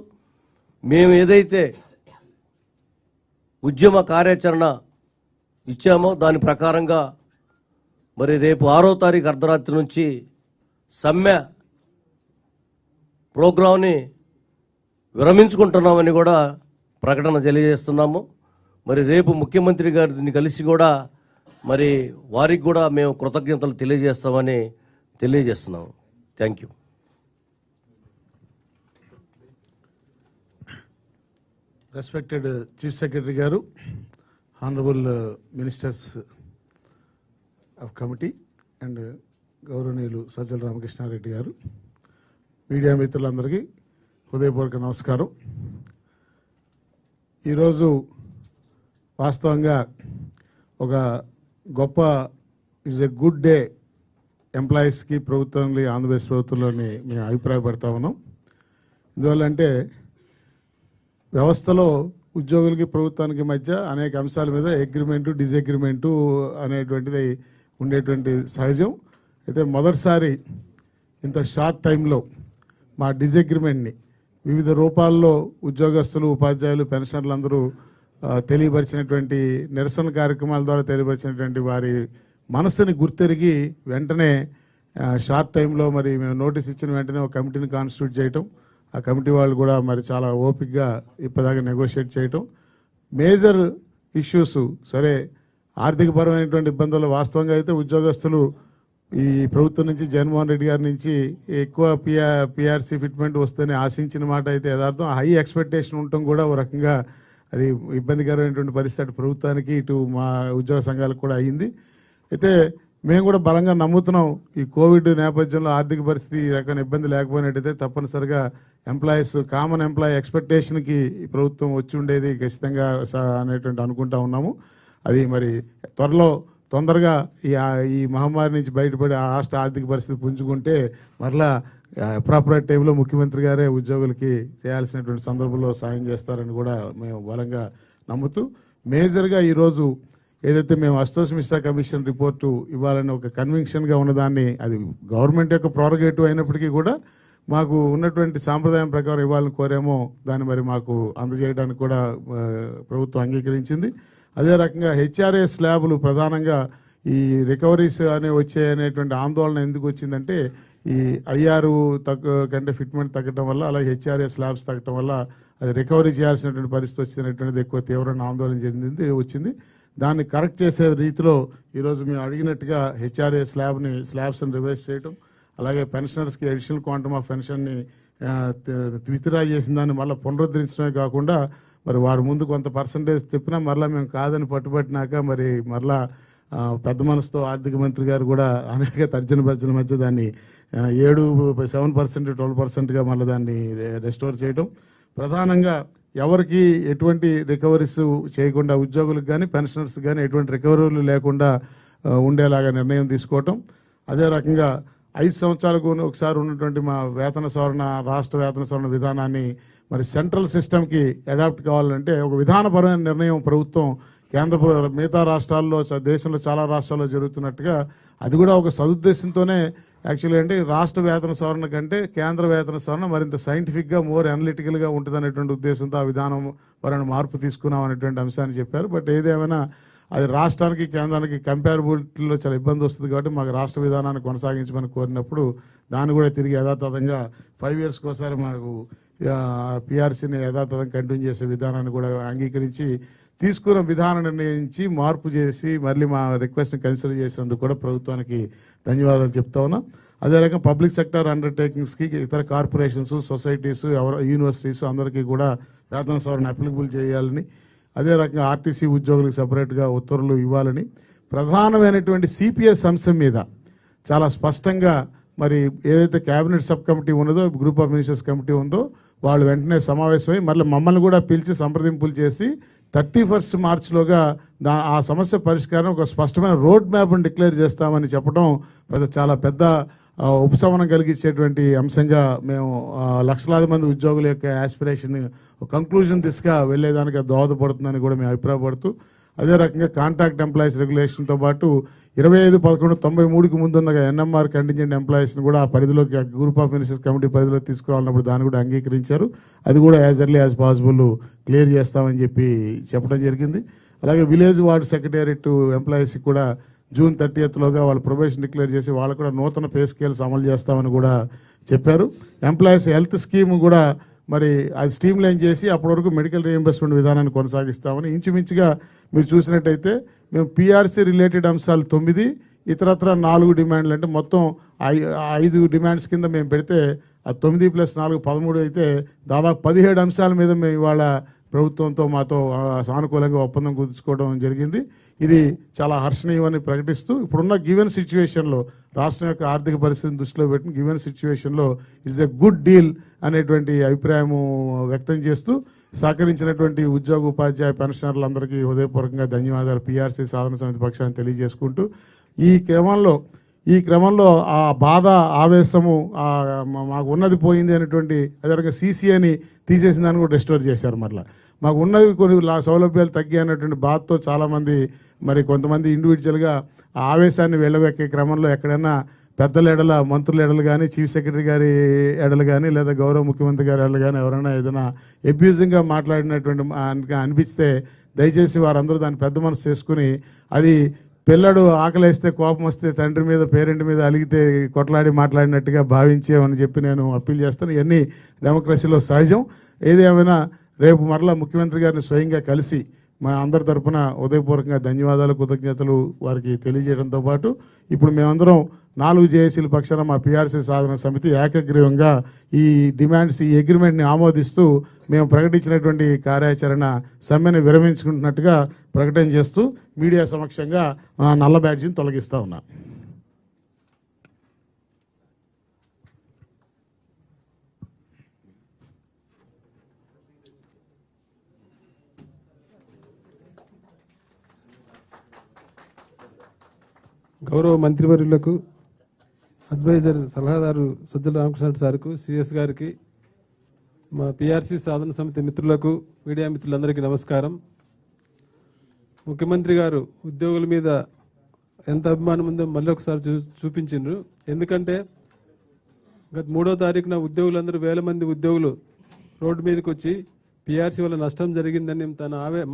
మేము ఏదైతే ఉద్యమ కార్యాచరణ ఇచ్చామో దాని ప్రకారంగా మరి రేపు 6వ తారీఖు అర్ధరాత్రి నుంచి సమ్మె ప్రోగ్రాంని విరమించుకుంటున్నామని కూడా ప్రకటన తెలియజేస్తున్నాము. మరి రేపు ముఖ్యమంత్రి గారిని కలిసి కూడా మరి వారికి కూడా మేము కృతజ్ఞతలు తెలియజేస్తామని తెలియజేస్తున్నాము. Thank you. Respected chief secretary గారు, honourable ministers of committee and గౌరవనీయులు సజ్జల రామకృష్ణారెడ్డి గారు, మీడియా మిత్రులందరికీ హృదయపూర్వక నమస్కారం. ఈరోజు వాస్తవంగా ఒక గొప్ప ఇట్స్ ఎ గుడ్ డే ఎంప్లాయీస్కి ప్రభుత్వంలో, ఆంధ్రప్రదేశ్ ప్రభుత్వంలోని మేము అభిప్రాయపడతా ఉన్నాం. ఎందువల్ల అంటే వ్యవస్థలో ఉద్యోగులకి ప్రభుత్వానికి మధ్య అనేక అంశాల మీద అగ్రిమెంటు డిసగ్రిమెంటు అనేటువంటిది ఉండేటువంటి సహజం. అయితే మొదటిసారి ఇంత షార్ట్ టైంలో మా డిసగ్రిమెంట్ని వివిధ రూపాల్లో ఉద్యోగస్తులు, ఉపాధ్యాయులు, పెన్షనర్లు అందరూ తెలియపరిచినటువంటి నిరసన కార్యక్రమాల ద్వారా తెలియపరిచినటువంటి వారి మనసుని గుర్తెరిగి వెంటనే షార్ట్ టైంలో మరి మేము నోటీస్ ఇచ్చిన వెంటనే ఒక కమిటీని కాన్స్టిట్యూట్ చేయటం, ఆ కమిటీ వాళ్ళు కూడా మరి చాలా ఓపికగా ఇప్పటిదాకా నెగోషియేట్ చేయటం, మేజర్ ఇష్యూస్ సరే ఆర్థికపరమైనటువంటి ఇబ్బందులు వాస్తవంగా అయితే ఉద్యోగస్తులు ఈ ప్రభుత్వం నుంచి జగన్మోహన్ రెడ్డి గారి నుంచి ఎక్కువ పిఆర్సీ ఫిట్మెంట్ వస్తేనే ఆశించిన మాట అయితే యథార్థం. హై ఎక్స్పెక్టేషన్ ఉండటం కూడా ఒక రకంగా అది ఇబ్బందికరమైనటువంటి పరిస్థితి అటు ప్రభుత్వానికి ఇటు మా ఉద్యోగ సంఘాలకు కూడా అయ్యింది. అయితే మేము కూడా బలంగా నమ్ముతున్నాం ఈ కోవిడ్ నేపథ్యంలో ఆర్థిక పరిస్థితి ఈ రకమైన ఇబ్బంది లేకపోయినట్టయితే తప్పనిసరిగా ఎంప్లాయీస్, కామన్ ఎంప్లాయీ ఎక్స్పెక్టేషన్కి ఈ ప్రభుత్వం వచ్చి ఉండేది ఖచ్చితంగా అనేటువంటి అనుకుంటా ఉన్నాము. అది మరి తొందరగా ఈ మహమ్మారి నుంచి బయటపడి ఆ రాష్ట్ర ఆర్థిక పరిస్థితి పుంజుకుంటే మరలా అప్రాపరేట్ టైంలో ముఖ్యమంత్రి గారే ఉద్యోగులకి చేయాల్సినటువంటి సందర్భంలో సాయం చేస్తారని కూడా మేము బలంగా నమ్ముతూ, మేజర్గా ఈరోజు ఏదైతే మేము అశుతోష్ మిశ్రా కమిషన్ రిపోర్టు ఇవ్వాలని ఒక కన్విక్షన్గా ఉన్నదాన్ని, అది గవర్నమెంట్ యొక్క ప్రోరగేటివ్ అయినప్పటికీ కూడా మాకు ఉన్నటువంటి సాంప్రదాయం ప్రకారం ఇవ్వాలని కోరామో దాన్ని మరి మాకు అందజేయడానికి కూడా ప్రభుత్వం అంగీకరించింది. అదే రకంగా హెచ్ఆర్ఏ స్లాబులు ప్రధానంగా ఈ రికవరీస్ అనేటువంటి ఆందోళన ఎందుకు వచ్చిందంటే ఈ ఐఆర్ కంటే ఫిట్మెంట్ తగ్గడం వల్ల, అలాగే హెచ్ఆర్ఏ స్లాబ్స్ తగ్గడం వల్ల అది రికవరీ చేయాల్సినటువంటి పరిస్థితి వచ్చినటువంటిది ఎక్కువ తీవ్రమైన ఆందోళన వచ్చింది. దాన్ని కరెక్ట్ చేసే రీతిలో ఈరోజు మేము అడిగినట్టుగా హెచ్ఆర్ఏ స్లాబ్స్ని రివైజ్ చేయడం, అలాగే పెన్షనర్స్కి అడిషనల్ క్వాంటమ్ ఆఫ్ పెన్షన్ని విత్డ్రా చేసిన దాన్ని మళ్ళీ పునరుద్ధరించడమే కాకుండా మరి వారు ముందు కొంత పర్సంటేజ్ చెప్పినా మరలా మేము కాదని పట్టుబట్టినాక మరి మరలా పెద్ద మనసుతో ఆర్థిక మంత్రి గారు కూడా అనేక తర్జన భర్జన మధ్య దాన్ని 7% 12%గా మళ్ళీ దాన్ని రెస్టోర్ చేయడం, ప్రధానంగా ఎవరికి ఎటువంటి రికవరీస్ చేయకుండా ఉద్యోగులకు కానీ పెన్షనర్స్ కానీ ఎటువంటి రికవరీలు లేకుండా ఉండేలాగా నిర్ణయం తీసుకోవటం. అదే రకంగా 5 సంవత్సరాలకు ఒకసారి ఉన్నటువంటి మా వేతన సవరణ, రాష్ట్ర వేతన సవరణ విధానాన్ని మరి సెంట్రల్ సిస్టమ్కి అడాప్ట్ కావాలంటే ఒక విధానపరమైన నిర్ణయం ప్రభుత్వం మిగతా రాష్ట్రాల్లో, దేశంలో చాలా రాష్ట్రాల్లో జరుగుతున్నట్టుగా అది కూడా ఒక సదుద్దేశంతోనే యాక్చువల్లీ అంటే రాష్ట్ర వేతన సవరణ కంటే కేంద్ర వేతన సవరణ మరింత సైంటిఫిక్గా, మోర్ అనలిటికల్గా ఉంటుంది అనేటువంటి ఉద్దేశంతో ఆ విధానం వలన మార్పు తీసుకున్నాం అనేటువంటి అంశాన్ని చెప్పారు. బట్ ఏదేమైనా అది రాష్ట్రానికి కేంద్రానికి కంపారబిలిటీలో చాలా ఇబ్బంది వస్తుంది కాబట్టి మాకు రాష్ట్ర విధానాన్ని కొనసాగించమని కోరినప్పుడు దాన్ని కూడా తిరిగి యథాతథంగా 5 yearsకి ఒకసారి మాకు పిఆర్సీని యథాతథంగా కంటిన్యూ చేసే విధానాన్ని కూడా అంగీకరించి తీసుకున్న విధానం నిర్ణయించి మార్పు చేసి మళ్ళీ మా రిక్వెస్ట్ని కన్సిడర్ చేసినందుకు కూడా ప్రభుత్వానికి ధన్యవాదాలు చెప్తా ఉన్నాం. అదే రకంగా పబ్లిక్ సెక్టర్ అండర్టేకింగ్స్కి, ఇతర కార్పొరేషన్స్, సొసైటీస్, యూనివర్సిటీస్ అందరికీ కూడా వేతన సవరణ అప్లికబుల్ చేయాలని, అదే రకంగా ఆర్టీసీ ఉద్యోగులకు సపరేట్గా ఉత్తర్వులు ఇవ్వాలని, ప్రధానమైనటువంటి సిపిఎస్ అంశం మీద చాలా స్పష్టంగా మరి ఏదైతే క్యాబినెట్ సబ్ కమిటీ ఉన్నదో, గ్రూప్ ఆఫ్ మినిస్టర్స్ కమిటీ ఉందో వాళ్ళు వెంటనే సమావేశమై మళ్ళీ మమ్మల్ని కూడా పిలిచి సంప్రదింపులు చేసి 31 మార్చిలోగా ఆ సమస్య పరిష్కారం ఒక స్పష్టమైన రోడ్ మ్యాప్ను డిక్లేర్ చేస్తామని చెప్పడం చాలా పెద్ద ఉపశమనం కలిగించేటువంటి అంశంగా మేము లక్షలాది మంది ఉద్యోగుల యొక్క యాస్పిరేషన్ కంక్లూజన్ దిశగా వెళ్ళేదానికి దోహదపడుతుందని కూడా మేము అభిప్రాయపడుతూ, అదే రకంగా కాంట్రాక్ట్ ఎంప్లాయీస్ రెగ్యులేషన్తో పాటు 25/11/93కి ముందున్న ఎన్ఎంఆర్ కంటింజెంట్ ఎంప్లాయీస్ని కూడా ఆ పరిధిలోకి గ్రూప్ ఆఫ్ మినిస్టర్స్ కమిటీ పరిధిలోకి తీసుకురావాలన్నప్పుడు దాన్ని కూడా అంగీకరించారు. అది కూడా as early as possible clear చేస్తామని చెప్పి చెప్పడం జరిగింది. అలాగే విలేజ్ వార్డ్ సెక్రటేరియట్ ఎంప్లాయీస్కి కూడా June 30th వాళ్ళ ప్రొబేషన్ డిక్లేర్ చేసి వాళ్ళు కూడా నూతన పే స్కేల్స్ అమలు చేస్తామని కూడా చెప్పారు. ఎంప్లాయీస్ హెల్త్ స్కీమ్ కూడా మరి అది స్ట్రీమ్ లైన్ చేసి అప్పటి వరకు మెడికల్ రీఎంబర్స్మెంట్ విధానాన్ని కొనసాగిస్తామని ఇంచుమించుగా మీరు చూసినట్టయితే మేము పీఆర్సీ రిలేటెడ్ అంశాలు 9, ఇతరత్ర 4 డిమాండ్లు, అంటే మొత్తం 5 డిమాండ్స్ కింద మేము పెడితే ఆ 9 + 4 13 అయితే దాదాపు 17 అంశాల మీద మేము ఇవాళ ప్రభుత్వంతో మాతో సానుకూలంగా ఒప్పందం కుదుర్చుకోవడం జరిగింది. ఇది చాలా హర్షణీయమని ప్రకటిస్తూ ఇప్పుడున్న గివెన్ సిచ్యువేషన్లో రాష్ట్రం యొక్క ఆర్థిక పరిస్థితిని దృష్టిలో పెట్టిన గివెన్ సిచ్యువేషన్లో ఇట్స్ ఎ గుడ్ డీల్ అనేటువంటి అభిప్రాయం వ్యక్తం చేస్తూ సహకరించినటువంటి ఉద్యోగ ఉపాధ్యాయ పెన్షనర్లందరికీ హృదయపూర్వకంగా ధన్యవాదాలు పీఆర్సీ సాధన సమితి పక్షాన్ని తెలియజేసుకుంటూ ఈ క్రమంలో ఆ బాధ ఆవేశము మాకు ఉన్నది పోయింది అనేటువంటి అదే రకంగా సీసీఏని తీసేసిన దాన్ని కూడా రెస్టోర్ చేశారు. మరలా మాకు ఉన్నవి కొన్ని సౌలభ్యాలు తగ్గాయి అన్నటువంటి బాధతో చాలామంది మరి కొంతమంది ఇండివిజువల్గా ఆ ఆవేశాన్ని వెళ్ళవెక్కే క్రమంలో ఎక్కడైనా పెద్దల ఎడల, మంత్రుల ఎడలు కానీ, చీఫ్ సెక్రటరీ గారి ఎడలు కానీ, లేదా గౌరవ ముఖ్యమంత్రి గారి ఎడలు కానీ ఎవరైనా ఏదైనా అబ్యూజింగ్గా మాట్లాడినటువంటి అనిపిస్తే దయచేసి వారందరూ దాన్ని పెద్ద మనసు చేసుకుని, అది పిల్లడు ఆకలేస్తే కోపం వస్తే తండ్రి మీద పేరెంట్ మీద అలిగితే కొట్లాడి మాట్లాడినట్టుగా భావించేమని చెప్పి నేను అప్పీల్ చేస్తాను. ఇవన్నీ డెమోక్రసీలో సహజం. ఏదేమైనా రేపు మరలా ముఖ్యమంత్రి గారిని స్వయంగా కలిసి మా అందరి తరఫున ఉదయపూర్వకంగా ధన్యవాదాలు, కృతజ్ఞతలు వారికి తెలియజేయడంతో పాటు ఇప్పుడు మేమందరం 4 జేఏసీల పక్షాన మా పీఆర్సీ సాధన సమితి ఏకగ్రీవంగా ఈ డిమాండ్స్, ఈ అగ్రిమెంట్ని ఆమోదిస్తూ మేము ప్రకటించినటువంటి కార్యాచరణ సమ్మెను విరమించుకుంటున్నట్టుగా ప్రకటన చేస్తూ మీడియా సమక్షంగా నల్ల బ్యాడ్జిని తొలగిస్తూ ఉన్నాం. గౌరవ మంత్రివర్యులకు, అడ్వైజర్ సలహాదారు సజ్జల రామకృష్ణ సార్కు, సిఎస్ గారికి, మా పిఆర్సీ సాధన సమితి మిత్రులకు, మీడియా మిత్రులందరికీ నమస్కారం. ముఖ్యమంత్రి గారు ఉద్యోగుల మీద ఎంత అభిమానం ఉందో మళ్ళీ ఒకసారి చూపించిండ్రు. ఎందుకంటే గత 3వ తారీఖున ఉద్యోగులందరూ 1000 మంది ఉద్యోగులు రోడ్డు మీదకి వచ్చి పిఆర్సీ వల్ల నష్టం జరిగిందని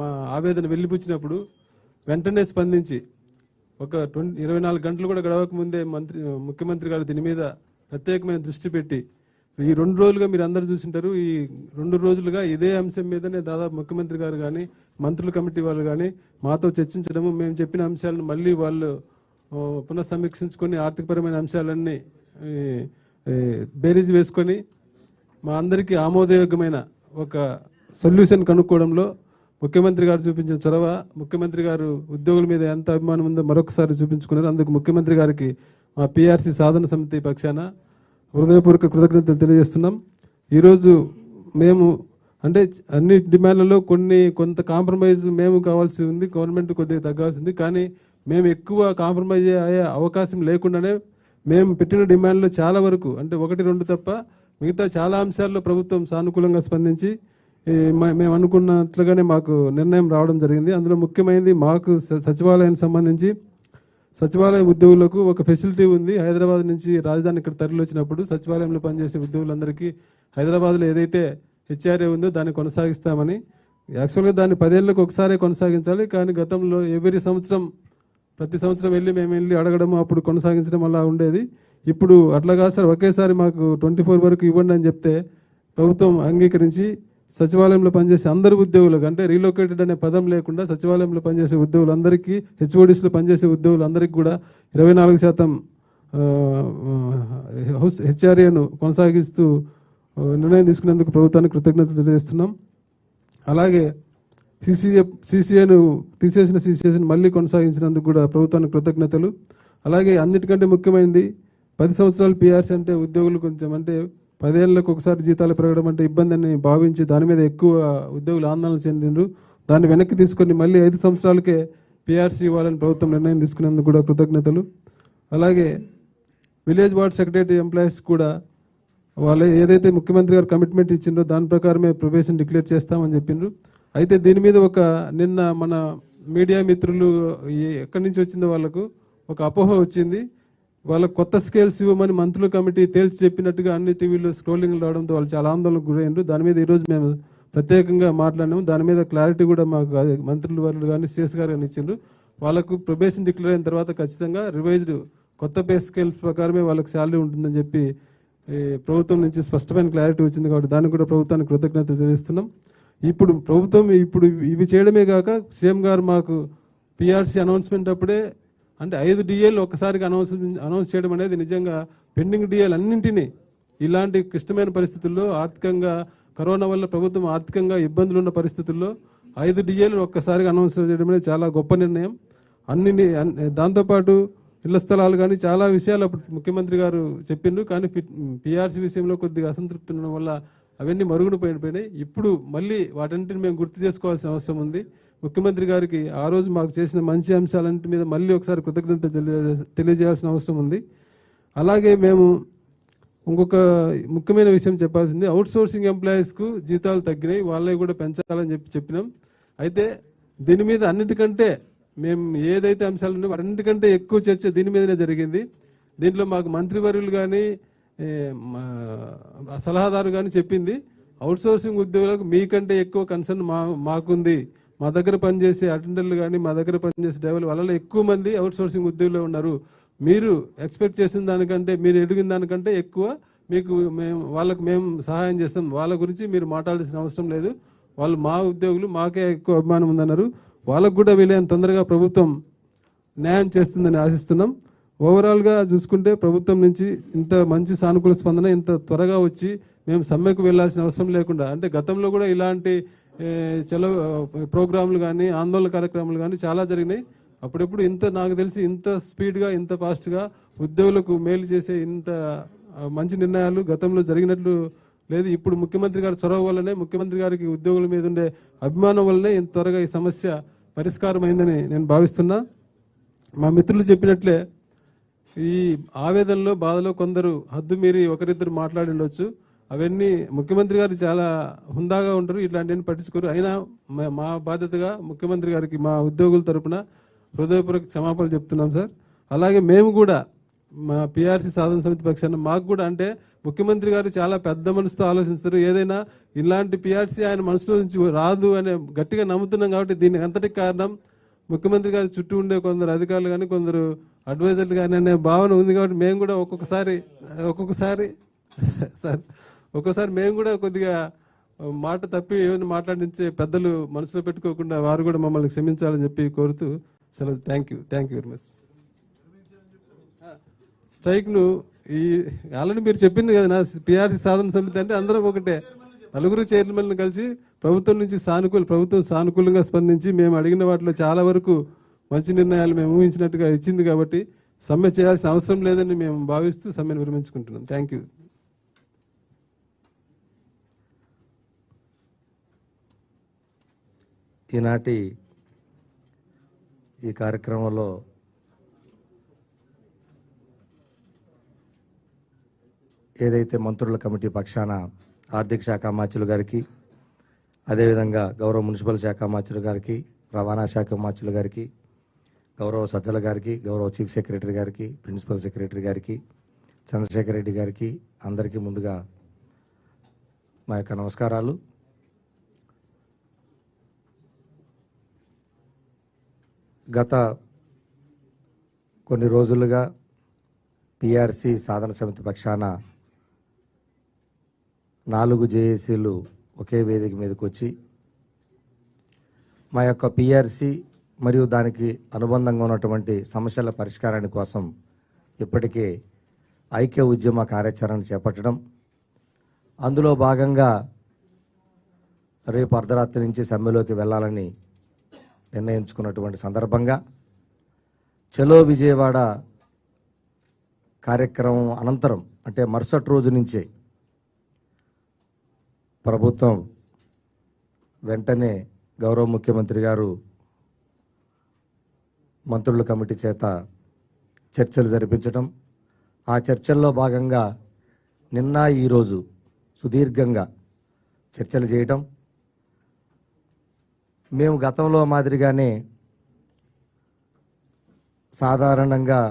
మా ఆవేదన వెళ్ళిపుచ్చినప్పుడు వెంటనే స్పందించి ఒక 24 గంటలు కూడా గడవక ముందే ముఖ్యమంత్రి గారు దీని మీద ప్రత్యేకమైన దృష్టి పెట్టి ఈ 2 రోజులుగా మీరు అందరూ చూసింటారు. ఈ 2 రోజులుగా ఇదే అంశం మీదనే దాదాపు ముఖ్యమంత్రి గారు కానీ, మంత్రుల కమిటీ వాళ్ళు కానీ మాతో చర్చించడము, మేము చెప్పిన అంశాలను మళ్ళీ వాళ్ళు పునఃసమీక్షించుకొని ఆర్థికపరమైన అంశాలన్నీ బేరీజ్ వేసుకొని మా అందరికీ ఆమోదయోగ్యమైన ఒక సొల్యూషన్ కనుక్కోవడంలో ముఖ్యమంత్రి గారు చూపించిన చొరవ, ముఖ్యమంత్రి గారు ఉద్యోగుల మీద ఎంత అభిమానం ఉందో మరొకసారి చూపించుకున్నారు. అందుకు ముఖ్యమంత్రి గారికి మా పీఆర్సీ సాధన సమితి పక్షాన హృదయపూర్వక కృతజ్ఞతలు తెలియజేస్తున్నాం. ఈరోజు మేము అంటే అన్ని డిమాండ్లలో కొంత కాంప్రమైజ్ మేము కావాల్సి ఉంది, గవర్నమెంట్ కొద్దిగా తగ్గాల్సింది. కానీ మేము ఎక్కువ కాంప్రమైజ్ అయ్యే అవకాశం లేకుండానే మేము పెట్టిన డిమాండ్లో చాలా వరకు అంటే 1-2 తప్ప మిగతా చాలా అంశాల్లో ప్రభుత్వం సానుకూలంగా స్పందించి మేము అనుకున్నట్లుగానే మాకు నిర్ణయం రావడం జరిగింది. అందులో ముఖ్యమైనది మాకు సచివాలయానికి సంబంధించి సచివాలయ ఉద్యోగులకు ఒక ఫెసిలిటీ ఉంది. హైదరాబాద్ నుంచి రాజధాని ఇక్కడ తరలి వచ్చినప్పుడు సచివాలయంలో పనిచేసే ఉద్యోగులందరికీ హైదరాబాద్లో ఏదైతే హెచ్ఆర్ఏ ఉందో దాన్ని కొనసాగిస్తామని. యాక్చువల్గా దాన్ని 10 ఏళ్ళకు ఒకసారి కొనసాగించాలి. కానీ గతంలో ప్రతి సంవత్సరం మేము వెళ్ళి అడగడము, అప్పుడు కొనసాగించడం అలా ఉండేది. ఇప్పుడు అట్లా కాదు సార్, ఒకేసారి మాకు 24 వరకు ఇవ్వండి అని చెప్తే ప్రభుత్వం అంగీకరించి సచివాలయంలో పనిచేసే అందరు ఉద్యోగులకు అంటే రీలొకేటెడ్ అనే పదం లేకుండా సచివాలయంలో పనిచేసే ఉద్యోగులందరికీ, హెచ్ఓడిస్లో పనిచేసే ఉద్యోగులందరికీ కూడా 24% హెచ్ఆర్ఏను కొనసాగిస్తూ నిర్ణయం తీసుకునేందుకు ప్రభుత్వానికి కృతజ్ఞతలు తెలియజేస్తున్నాం. అలాగే సీసీఏను తీసేసిన సీసీఏను మళ్ళీ కొనసాగించినందుకు కూడా ప్రభుత్వానికి కృతజ్ఞతలు. అలాగే అన్నిటికంటే ముఖ్యమైనది 10 సంవత్సరాలు పీఆర్సీ అంటే ఉద్యోగులు కొంచెం అంటే 10 ఏళ్ళకు ఒకసారి జీతాలు పెరగడం అంటే ఇబ్బంది అని భావించి దాని మీద ఎక్కువ ఉద్యోగులు ఆందోళన చెందిండ్రు. దాన్ని వెనక్కి తీసుకొని మళ్ళీ 5 సంవత్సరాలకే పీఆర్సీ ఇవ్వాలని ప్రభుత్వం నిర్ణయం తీసుకునేందుకు కూడా కృతజ్ఞతలు. అలాగే విలేజ్ వార్డ్ సెక్రటరీ ఎంప్లాయీస్ కూడా వాళ్ళు ఏదైతే ముఖ్యమంత్రి గారు కమిట్మెంట్ ఇచ్చిండ్రో దాని ప్రకారమే ప్రొబేషన్ డిక్లేర్ చేస్తామని చెప్పిండ్రు. అయితే దీని మీద నిన్న మన మీడియా మిత్రులు ఎక్కడి నుంచి వచ్చిందో వాళ్ళకు ఒక అపోహ వచ్చింది. వాళ్ళకు కొత్త స్కేల్స్ ఇవ్వమని మంత్రుల కమిటీ తేల్చి చెప్పినట్టుగా అన్ని టీవీలో స్క్రోలింగ్ రావడంతో వాళ్ళు చాలా ఆందోళనకు గురయ్యారు. దాని మీద ఈరోజు మేము ప్రత్యేకంగా మాట్లాడినాము. దాని మీద క్లారిటీ కూడా మాకు మంత్రులు వాళ్ళు కానీ సిఎస్ గారు కానీ ఇచ్చిండ్రు. వాళ్ళకు ప్రొబేషన్ డిక్లేర్ అయిన తర్వాత ఖచ్చితంగా రివైజ్డ్ కొత్త పే స్కేల్ ప్రకారమే వాళ్ళకి శాలరీ ఉంటుందని చెప్పి ప్రభుత్వం నుంచి స్పష్టమైన క్లారిటీ వచ్చింది. కాబట్టి దానికి కూడా ప్రభుత్వానికి కృతజ్ఞత తెలియజేస్తున్నాం. ఇప్పుడు ప్రభుత్వం ఇవి చేయడమే కాక సీఎం గారు మాకు పిఆర్సీ అనౌన్స్మెంట్ అప్పుడే అంటే 5 డిఏలు ఒక్కసారిగా అనౌన్స్ చేయడం అనేది నిజంగా పెండింగ్ డిఏలు అన్నింటినీ ఇలాంటి క్లిష్టమైన పరిస్థితుల్లో ఆర్థికంగా కరోనా వల్ల ప్రభుత్వం ఆర్థికంగా ఇబ్బందులు ఉన్న పరిస్థితుల్లో 5 డిఏలు ఒక్కసారిగా అనౌన్స్ చేయడం అనేది చాలా గొప్ప నిర్ణయం. దాంతోపాటు ఇళ్ల స్థలాలు కానీ చాలా విషయాలు అప్పుడు ముఖ్యమంత్రి గారు చెప్పిండ్రు. కానీ పిఆర్సీ విషయంలో కొద్దిగా అసంతృప్తి ఉండడం వల్ల అవన్నీ మరుగున పోయినాయి. ఇప్పుడు మళ్ళీ వాటన్నిటిని మేము గుర్తు చేసుకోవాల్సిన అవసరం ఉంది. ముఖ్యమంత్రి గారికి ఆ రోజు మాకు చేసిన మంచి అంశాలన్నింటి మీద మళ్ళీ ఒకసారి కృతజ్ఞత తెలియజేయాల్సిన అవసరం ఉంది. అలాగే మేము ఇంకొక ముఖ్యమైన విషయం చెప్పాల్సింది, అవుట్ సోర్సింగ్ ఎంప్లాయీస్కు జీతాలు తగ్గినాయి, వాళ్ళవి కూడా పెంచాలని చెప్పినాం. అయితే దీని మీద అన్నిటికంటే మేము ఏదైతే అంశాలు ఉన్నాయో అన్నిటికంటే ఎక్కువ చర్చ దీని మీదనే జరిగింది. దీంట్లో మాకు మంత్రివర్యులు కానీ సలహాదారు కానీ చెప్పింది, అవుట్ సోర్సింగ్ ఉద్యోగులకు మీకంటే ఎక్కువ కన్సర్న్ మాకుంది. మా దగ్గర పనిచేసే అటెండర్లు కానీ మా దగ్గర పనిచేసే డ్రైవర్లు వాళ్ళలో ఎక్కువ మంది అవుట్ సోర్సింగ్ ఉద్యోగులు ఉన్నారు. మీరు ఎక్స్పెక్ట్ చేసిన దానికంటే మీరు ఎదిగిన దానికంటే ఎక్కువ మీకు వాళ్ళకు మేము సహాయం చేస్తాం. వాళ్ళ గురించి మీరు మాట్లాడాల్సిన అవసరం లేదు. వాళ్ళు మా ఉద్యోగులు, మాకే ఎక్కువ అభిమానం ఉందన్నారు. వాళ్ళకు కూడా వీలైన తొందరగా ప్రభుత్వం న్యాయం చేస్తుందని ఆశిస్తున్నాం. ఓవరాల్గా చూసుకుంటే ప్రభుత్వం నుంచి ఇంత మంచి సానుకూల స్పందన ఇంత త్వరగా వచ్చి మేము సమ్మెకు వెళ్లాల్సిన అవసరం లేకుండా, అంటే గతంలో కూడా ఇలాంటి ప్రోగ్రాంలు కానీ ఆందోళన కార్యక్రమాలు కానీ చాలా జరిగినాయి. అప్పుడెప్పుడు నాకు తెలిసి ఇంత స్పీడ్గా ఇంత ఫాస్ట్గా ఉద్యోగులకు మేలు చేసే ఇంత మంచి నిర్ణయాలు గతంలో జరిగినట్లు లేదు. ఇప్పుడు ముఖ్యమంత్రి గారి చొరవ వల్లనే, ముఖ్యమంత్రి గారికి ఉద్యోగుల మీద ఉండే అభిమానం వల్లనే ఇంత త్వరగా ఈ సమస్య పరిష్కారం అయిందని నేను భావిస్తున్నా. మా మిత్రులు చెప్పినట్లే ఈ ఆవేదనలో బాధలో కొందరు హద్దు మీరి ఒకరిద్దరు మాట్లాడి ఉండొచ్చు. అవన్నీ ముఖ్యమంత్రి గారు చాలా హుందాగా ఉంటారు, ఇట్లాంటివన్నీ పట్టించుకోరు. అయినా మా బాధ్యతగా ముఖ్యమంత్రి గారికి మా ఉద్యోగుల తరపున హృదయపూర్వక క్షమాపణలు చెప్తున్నాం సార్. అలాగే మేము కూడా మా పిఆర్సీ సాధన సమితి పక్షాన మాకు కూడా, అంటే ముఖ్యమంత్రి గారు చాలా పెద్ద మనసుతో ఆలోచిస్తారు. ఏదైనా ఇలాంటి పిఆర్సీ ఆయన మనసులో నుంచి రాదు అనే గట్టిగా నమ్ముతున్నాం. కాబట్టి దీనికి అంతటికి కారణం ముఖ్యమంత్రి గారి చుట్టూ ఉండే కొందరు అధికారులు కానీ కొందరు అడ్వైజర్లు కానీ అనే భావన ఉంది. కాబట్టి మేము కూడా ఒక్కొక్కసారి మేము కూడా కొద్దిగా మాట తప్పి ఏమైనా మాట్లాడించే పెద్దలు మనసులో పెట్టుకోకుండా వారు కూడా మమ్మల్ని క్షమించాలని చెప్పి కోరుతూ సెలవు. Thank you very much. స్ట్రైక్ను ఆల్రెడీ మీరు చెప్పింది కదా, నా పిఆర్సీ సాధన సమితి అంటే అందరం ఒకటే, నలుగురు చైర్మన్లను కలిసి ప్రభుత్వం సానుకూలంగా స్పందించి మేము అడిగిన వాటిలో చాలా వరకు మంచి నిర్ణయాలు మేము ఊహించినట్టుగా ఇచ్చింది. కాబట్టి సమ్మె చేయాల్సిన అవసరం లేదని మేము భావిస్తూ సమ్మెను విరమించుకుంటున్నాం. Thank you. ఈనాటి ఈ కార్యక్రమంలో ఏదైతే మంత్రుల కమిటీ పక్షాన ఆర్థిక శాఖ అమాత్యులు గారికి, అదేవిధంగా గౌరవ మున్సిపల్ శాఖ అమాత్యులు గారికి, రవాణా శాఖ అమాత్యులు గారికి, గౌరవ సజ్జల గారికి, గౌరవ చీఫ్ సెక్రటరీ గారికి, ప్రిన్సిపల్ సెక్రటరీ గారికి, చంద్రశేఖర్ రెడ్డి గారికి అందరికీ ముందుగా మా యొక్క నమస్కారాలు. గత కొన్ని రోజులుగా పిఆర్సీ సాధన సమితి పక్షాన 4 జేఏసీలు ఒకే వేదిక మీదకి వచ్చి మా యొక్క పిఆర్సీ మరియు దానికి అనుబంధంగా ఉన్నటువంటి సమస్యల పరిష్కారాని కోసం ఇప్పటికే ఐక్య ఉద్యమ కార్యాచరణ చేపట్టడం, అందులో భాగంగా రేపు అర్ధరాత్రి నుంచి సమ్మెలోకి వెళ్ళాలని నిర్ణయించుకున్నటువంటి సందర్భంగా చలో విజయవాడ కార్యక్రమం అనంతరం, అంటే మరుసటి రోజు నుంచే ప్రభుత్వం వెంటనే గౌరవ ముఖ్యమంత్రి గారు మంత్రుల కమిటీ చేత చర్చలు జరిపించడం, ఆ చర్చల్లో భాగంగా నిన్న ఈరోజు సుదీర్ఘంగా చర్చలు చేయటం, మేము గతంలో మాదిరిగానే సాధారణంగా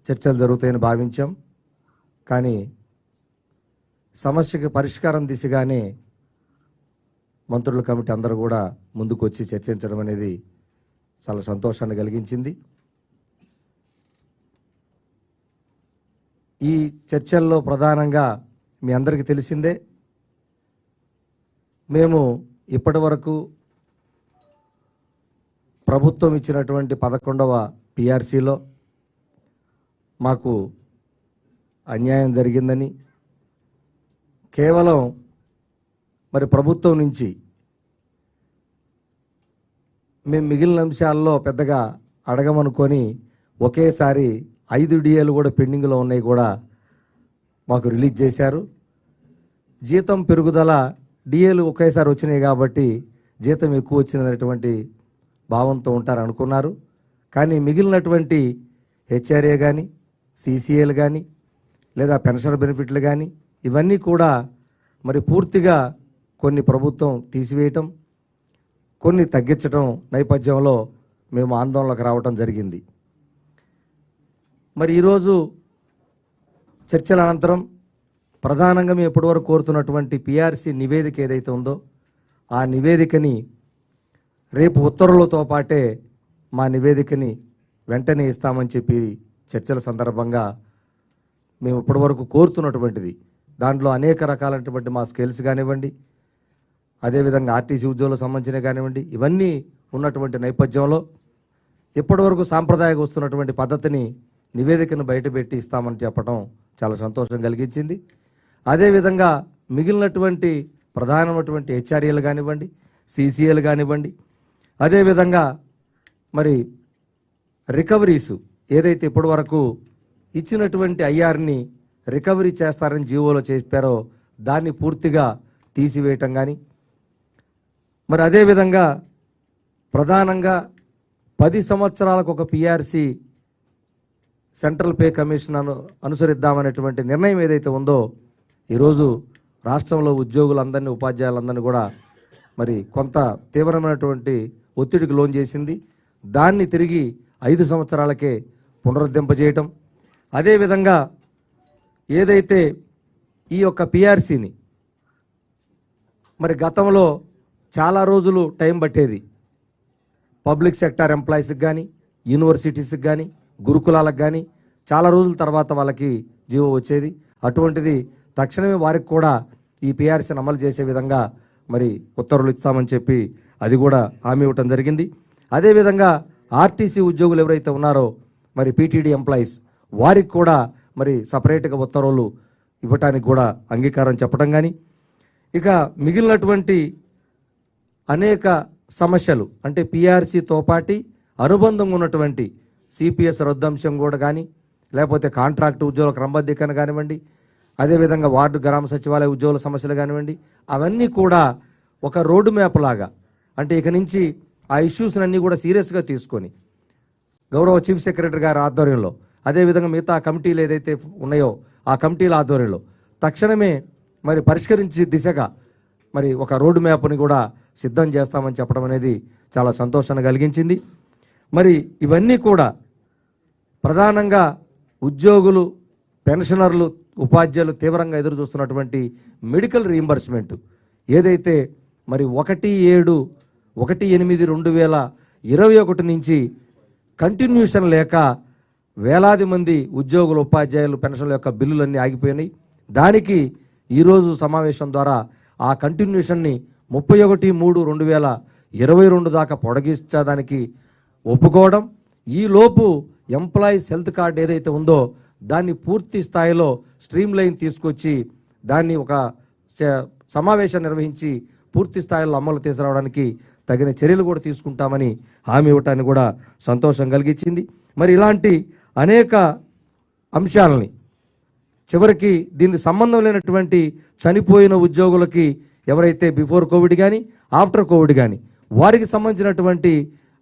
చర్చలు జరుగుతాయని భావించాం. కానీ సమస్యకి పరిష్కారం దిశగానే మంత్రుల కమిటీ అందరూ కూడా ముందుకు వచ్చి చర్చించడం అనేది చాలా సంతోషాన్ని కలిగించింది. ఈ చర్చల్లో ప్రధానంగా మీ అందరికీ తెలిసిందే, మేము ఇప్పటి వరకు ప్రభుత్వం ఇచ్చినటువంటి 11వ పిఆర్సీలో మాకు అన్యాయం జరిగిందని, కేవలం మరి ప్రభుత్వం నుంచి మేము మిగిలిన అంశాల్లో పెద్దగా అడగమనుకొని ఒకేసారి 5 డిఏలు కూడా పెండింగ్లో ఉన్నాయి కూడా మాకు రిలీజ్ చేశారు. జీతం పెరుగుదల డిఏలు ఒకేసారి వచ్చినాయి కాబట్టి జీతం ఎక్కువ వచ్చినటువంటి భావంతో ఉంటారు అనుకున్నారు. కానీ మిగిలినటువంటి హెచ్ఆర్ఏ కానీ సిసిఏలు కానీ లేదా పెన్షన్ బెనిఫిట్లు కానీ ఇవన్నీ కూడా మరి పూర్తిగా కొన్ని ప్రభుత్వం తీసివేయటం, కొన్ని తగ్గించడం నేపథ్యంలో మేము ఆందోళనకు రావటం జరిగింది. మరి ఈరోజు చర్చల అనంతరం ప్రధానంగా మేము ఇప్పటివరకు కోరుతున్నటువంటి పిఆర్సీ నివేదిక ఏదైతే ఉందో ఆ నివేదికని రేపు ఉత్తర్వులతో పాటే మా నివేదికని వెంటనే ఇస్తామని చెప్పి చర్చల సందర్భంగా మేము ఇప్పటివరకు కోరుతున్నటువంటిది. దాంట్లో అనేక రకాలైనటువంటి మా స్కేల్స్ కానివ్వండి, అదేవిధంగా ఆర్టీసీ ఉద్యోగులకు సంబంధించినవి కానివ్వండి, ఇవన్నీ ఉన్నటువంటి నేపథ్యంలో ఇప్పటివరకు సాంప్రదాయంగా వస్తున్నటువంటి పద్ధతిని నివేదికను బయటపెట్టి ఇస్తామని చెప్పడం చాలా సంతోషం కలిగించింది. అదేవిధంగా మిగిలినటువంటి ప్రధానమైనటువంటి హెచ్ఆర్ఏలు కానివ్వండి, సిసిఏలు కానివ్వండి, అదేవిధంగా మరి రికవరీసు ఏదైతే ఇప్పటివరకు ఇచ్చినటువంటి ఐఆర్ని రికవరీ చేస్తారని జీవోలో చెప్పారో దాన్ని పూర్తిగా తీసివేయటం కానీ, మరి అదేవిధంగా ప్రధానంగా 10 సంవత్సరాలకు ఒక పిఆర్సీ సెంట్రల్ పే కమిషన్ అనుసరిద్దామనేటువంటి నిర్ణయం ఏదైతే ఉందో ఈరోజు రాష్ట్రంలో ఉద్యోగులందరినీ, ఉపాధ్యాయులందరినీ కూడా మరి కొంత తీవ్రమైనటువంటి ఒత్తిడికి లోన్ చేసింది. దాన్ని తిరిగి 5 సంవత్సరాలకే పునరుద్ధరింపజేయటం, అదేవిధంగా ఏదైతే ఈ యొక్క పిఆర్సీని మరి గతంలో చాలా రోజులు టైం పట్టేది, పబ్లిక్ సెక్టార్ ఎంప్లాయీస్కి కానీ, యూనివర్సిటీస్కి కానీ, గురుకులాలకు కానీ చాలా రోజుల తర్వాత వాళ్ళకి జీవో వచ్చేది. అటువంటిది తక్షణమే వారికి కూడా ఈ పిఆర్సీని అమలు చేసే విధంగా మరి ఉత్తర్వులు ఇస్తామని చెప్పి అది కూడా హామీ ఇవ్వటం జరిగింది. అదేవిధంగా ఆర్టీసీ ఉద్యోగులు ఎవరైతే ఉన్నారో మరి పీటీడీ ఎంప్లాయీస్ వారికి కూడా మరి సపరేట్గా ఉత్తర్వులు ఇవ్వటానికి కూడా అంగీకారం చెప్పడం కానీ, ఇక మిగిలినటువంటి అనేక సమస్యలు అంటే పిఆర్సీతో పాటు అనుబంధంగా ఉన్నటువంటి సిపిఎస్ రద్దంశం కూడా కానీ, లేకపోతే కాంట్రాక్ట్ ఉద్యోగుల క్రమబద్ధీకరణ కానివ్వండి, అదేవిధంగా వార్డు గ్రామ సచివాలయ ఉద్యోగుల సమస్యలు కానివ్వండి, అవన్నీ కూడా ఒక రోడ్డు మ్యాప్ లాగా అంటే ఇక నుంచి ఆ ఇష్యూస్ని అన్నీ కూడా సీరియస్గా తీసుకొని గౌరవ చీఫ్ సెక్రటరీ గారి ఆధ్వర్యంలో, అదేవిధంగా మిగతా కమిటీలు ఏదైతే ఉన్నాయో ఆ కమిటీల ఆధ్వర్యంలో తక్షణమే మరి పరిష్కరించే దిశగా మరి ఒక రోడ్డు మ్యాప్ని కూడా సిద్ధం చేస్తామని చెప్పడం అనేది చాలా సంతోషాన్ని కలిగించింది. మరి ఇవన్నీ కూడా ప్రధానంగా ఉద్యోగులు, పెన్షనర్లు, ఉపాధ్యాయులు తీవ్రంగా ఎదురు చూస్తున్నటువంటి మెడికల్ రీయింబర్స్మెంట్ ఏదైతే మరి 1/8/2021 నుంచి కంటిన్యూషన్ లేక వేలాది మంది ఉద్యోగులు, ఉపాధ్యాయులు పెన్షన్ల యొక్క బిల్లులన్నీ ఆగిపోయినాయి. దానికి ఈరోజు సమావేశం ద్వారా ఆ కంటిన్యూషన్ని 31/3/2022 దాకా పొడిగించడానికి ఒప్పుకోవడం, ఈలోపు ఎంప్లాయీస్ హెల్త్ కార్డ్ ఏదైతే ఉందో దాన్ని పూర్తి స్థాయిలో స్ట్రీమ్ లైన్ తీసుకొచ్చి దాన్ని ఒక సమావేశం నిర్వహించి పూర్తి స్థాయిలో అమలు తీసుకురావడానికి తగిన చర్యలు కూడా తీసుకుంటామని హామీ ఇవ్వటానికి కూడా సంతోషం కలిగించింది. మరి ఇలాంటి అనేక అంశాలని చివరికి దీనికి సంబంధం లేనటువంటి చనిపోయిన ఉద్యోగులకి ఎవరైతే బిఫోర్ కోవిడ్ కానీ ఆఫ్టర్ కోవిడ్ కానీ వారికి సంబంధించినటువంటి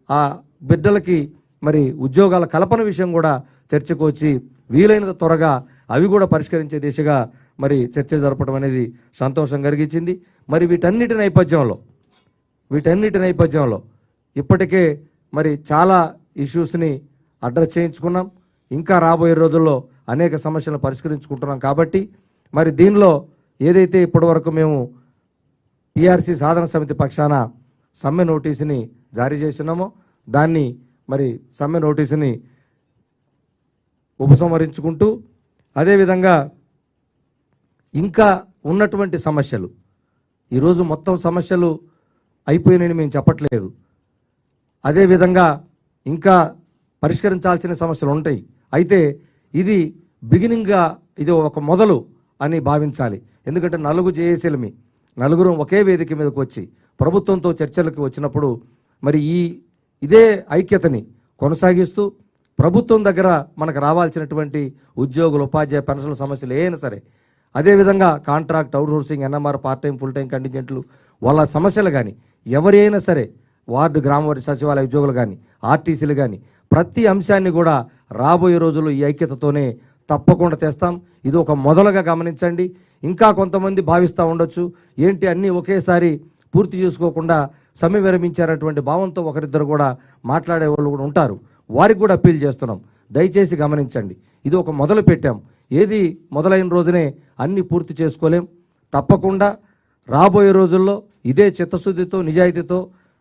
ఆ బిడ్డలకి మరి ఉద్యోగాల కల్పన విషయం కూడా చర్చకు వచ్చి వీలైనంత త్వరగా అవి కూడా పరిష్కరించే దిశగా మరి చర్చ జరపడం అనేది సంతోషం కలిగించింది. మరి వీటన్నిటి నేపథ్యంలో ఇప్పటికే మరి చాలా ఇష్యూస్ని అడ్రస్ చేయించుకున్నాం. ఇంకా రాబోయే రోజుల్లో అనేక సమస్యలను పరిష్కరించుకుంటున్నాం. కాబట్టి మరి దీనిలో ఏదైతే ఇప్పటివరకు మేము పిఆర్సీ సాధన సమితి పక్షాన సమ్మె నోటీసుని జారీ చేసినామో దాన్ని మరి సమ్మె నోటీసుని ఉపసంహరించుకుంటూ, అదేవిధంగా ఇంకా ఉన్నటువంటి సమస్యలు, ఈరోజు మొత్తం సమస్యలు అయిపోయినాయని మేము చెప్పట్లేదు. అదేవిధంగా ఇంకా పరిష్కరించాల్సిన సమస్యలు ఉంటాయి. అయితే ఇది బిగినింగ్గా, ఇది ఒక మొదలు అని భావించాలి. ఎందుకంటే నలుగురు ఒకే వేదిక మీదకి వచ్చి ప్రభుత్వంతో చర్చలకు వచ్చినప్పుడు మరి ఇదే ఐక్యతని కొనసాగిస్తూ ప్రభుత్వం దగ్గర మనకు రావాల్సినటువంటి ఉద్యోగులు, ఉపాధ్యాయ పెన్షన్ల సమస్యలు ఏమైనా సరే, అదేవిధంగా contract, outsourcing, NMR, part time, full time కంటింజెంట్లు, వాళ్ళ సమస్యలు కానీ ఎవరైనా సరే, వార్డు, గ్రామ సచివాలయ ఉద్యోగులు కానీ, ఆర్టీసీలు కానీ, ప్రతి అంశాన్ని కూడా రాబోయే రోజుల్లో ఈ ఐక్యతతోనే తప్పకుండా తెస్తాం. ఇది ఒక మొదలుగా గమనించండి. ఇంకా కొంతమంది భావిస్తూ ఉండొచ్చు, ఏంటి అన్నీ ఒకేసారి పూర్తి చేసుకోకుండా సమ్మె విరమించారటువంటి భావంతో ఒకరిద్దరు కూడా మాట్లాడే వాళ్ళు కూడా ఉంటారు. వారికి కూడా అప్పీల్ చేస్తున్నాం, దయచేసి గమనించండి. ఇది ఒక మొదలు పెట్టాం. ఏది మొదలైన రోజునే అన్నీ పూర్తి చేసుకోలేం. తప్పకుండా రాబోయే రోజుల్లో ఇదే చిత్తశుద్ధితో, నిజాయితీతో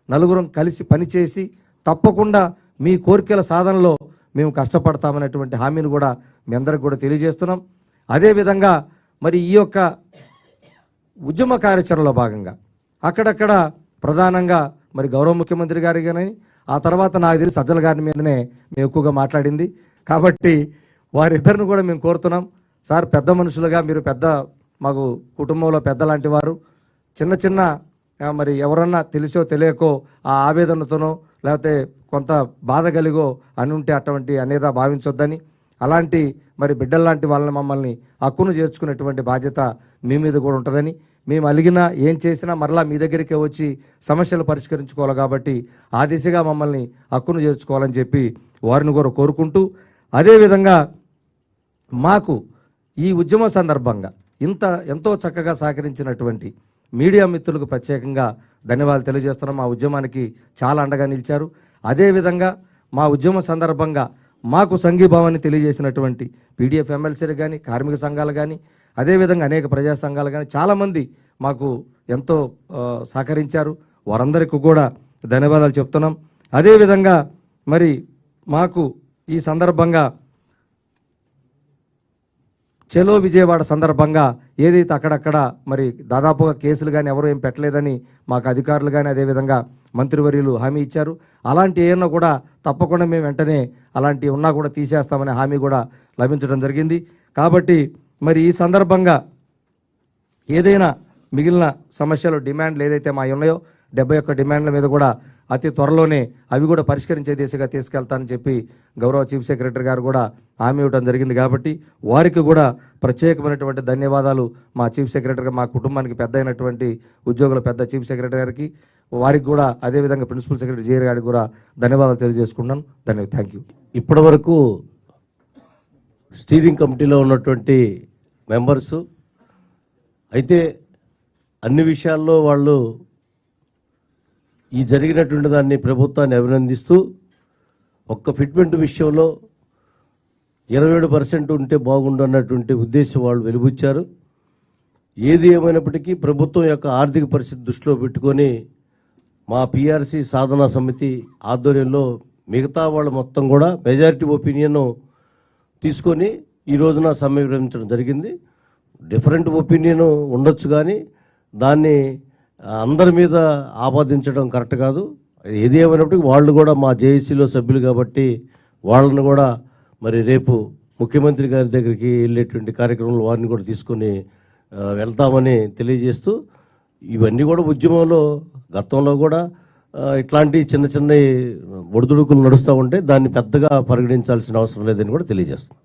నలుగురం కలిసి పనిచేసి తప్పకుండా మీ కోరికల సాధనలో మేము కష్టపడతామనేటువంటి హామీని కూడా మీ అందరికి కూడా తెలియజేస్తున్నాం. అదేవిధంగా మరి ఈ యొక్క ఉద్యమ కార్యాచరణలో భాగంగా అక్కడక్కడ ప్రధానంగా మరి గౌరవ ముఖ్యమంత్రి గారి కానీ, ఆ తర్వాత నాకు తెలిసి సజ్జల గారి మీదనే మేము ఎక్కువగా మాట్లాడింది. కాబట్టి వారిద్దరిని కూడా మేము కోరుతున్నాం, సార్ పెద్ద మనుషులుగా మీరు మాకు కుటుంబంలో పెద్ద లాంటి వారు, చిన్న మరి ఎవరన్నా తెలిసో తెలియకో ఆ ఆవేదనతోనో లేకపోతే కొంత బాధ కలిగో అని ఉంటే అటువంటి అనేదా భావించొద్దని, అలాంటి మరి బిడ్డల్లాంటి వాళ్ళని మమ్మల్ని హక్కును చేర్చుకునేటువంటి బాధ్యత మీ మీద కూడా ఉంటుందని, మేము అలిగినా ఏం చేసినా మరలా మీ దగ్గరికే వచ్చి సమస్యలు పరిష్కరించుకోవాలి. కాబట్టి ఆ దిశగా మమ్మల్ని హక్కును చేర్చుకోవాలని చెప్పి వారిని కూడా కోరుకుంటూ, అదేవిధంగా మాకు ఈ ఉద్యమ సందర్భంగా ఎంతో చక్కగా సహకరించినటువంటి మీడియా మిత్రులకు ప్రత్యేకంగా ధన్యవాదాలు తెలియజేస్తున్నాం. మా ఉద్యమానికి చాలా అండగా నిలిచారు. అదేవిధంగా మా ఉద్యమ సందర్భంగా మాకు సంఘీభావాన్ని తెలియజేసినటువంటి పీడీఎఫ్ ఎమ్మెల్సీలు కానీ, కార్మిక సంఘాలు కానీ, అదేవిధంగా అనేక ప్రజా సంఘాలు కానీ చాలామంది మాకు ఎంతో సహకరించారు. వారందరికీ కూడా ధన్యవాదాలు చెప్తున్నాం. అదేవిధంగా మరి మాకు ఈ సందర్భంగా చలో విజయవాడ సందర్భంగా ఏదైతే అక్కడక్కడ మరి దాదాపుగా కేసులు కానీ ఎవరు ఏం పెట్టలేదని మాకు అధికారులు కానీ అదేవిధంగా మంత్రివర్యులు హామీ ఇచ్చారు. అలాంటి ఏమన్నా కూడా తప్పకుండా మేము వెంటనే అలాంటివి ఉన్నా కూడా తీసేస్తామనే హామీ కూడా లభించడం జరిగింది. కాబట్టి మరి ఈ సందర్భంగా ఏదైనా మిగిలిన సమస్యలు, డిమాండ్లు ఏదైతే మా ఉన్నాయో 71 డిమాండ్ల మీద కూడా అతి త్వరలోనే అవి కూడా పరిష్కరించే దిశగా తీసుకెళ్తానని చెప్పి గౌరవ చీఫ్ సెక్రటరీ గారు కూడా హామీ ఇవ్వడం జరిగింది. కాబట్టి వారికి కూడా ప్రత్యేకమైనటువంటి ధన్యవాదాలు. మా చీఫ్ సెక్రటరీ, మా కుటుంబానికి పెద్ద అయినటువంటి ఉద్యోగుల పెద్ద చీఫ్ సెక్రటరీ గారికి, వారికి కూడా అదేవిధంగా ప్రిన్సిపల్ సెక్రటరీ జేఆర్ గారికి కూడా ధన్యవాదాలు తెలియజేసుకున్నాను. Thank you. ఇప్పటి వరకు స్టీరింగ్ కమిటీలో ఉన్నటువంటి మెంబర్సు అయితే అన్ని విషయాల్లో వాళ్ళు ఈ జరిగినటువంటి దాన్ని ప్రభుత్వాన్ని అభినందిస్తూ ఒక్క ఫిట్మెంట్ విషయంలో 27% ఉంటే బాగుండు అన్నటువంటి ఉద్దేశం వాళ్ళు వెలుబుచ్చారు. ఏది ఏమైనప్పటికీ ప్రభుత్వం యొక్క ఆర్థిక పరిస్థితి దృష్టిలో పెట్టుకొని మా పిఆర్సీ సాధనా సమితి ఆధ్వర్యంలో మిగతా వాళ్ళు మొత్తం కూడా మెజారిటీ ఒపీనియన్ తీసుకొని ఈ రోజున సమ్మె విరమించడం జరిగింది. డిఫరెంట్ ఒపీనియన్ ఉండొచ్చు, కానీ దాన్ని అందరి మీద ఆపాదించడం కరెక్ట్ కాదు. ఏది ఏమైనప్పటికీ వాళ్ళు కూడా మా జేఏసీలో సభ్యులు కాబట్టి వాళ్ళని కూడా మరి రేపు ముఖ్యమంత్రి గారి దగ్గరికి వెళ్ళేటువంటి కార్యక్రమంలో వారిని కూడా తీసుకొని వెళ్తామని తెలియజేస్తూ, ఇవన్నీ కూడా ఉద్యమంలో గతంలో కూడా ఇట్లాంటి చిన్న ఒడిదుడుకులు నడుస్తూ ఉంటే దాన్ని పెద్దగా పరిగణించాల్సిన అవసరం లేదని కూడా తెలియజేస్తాం.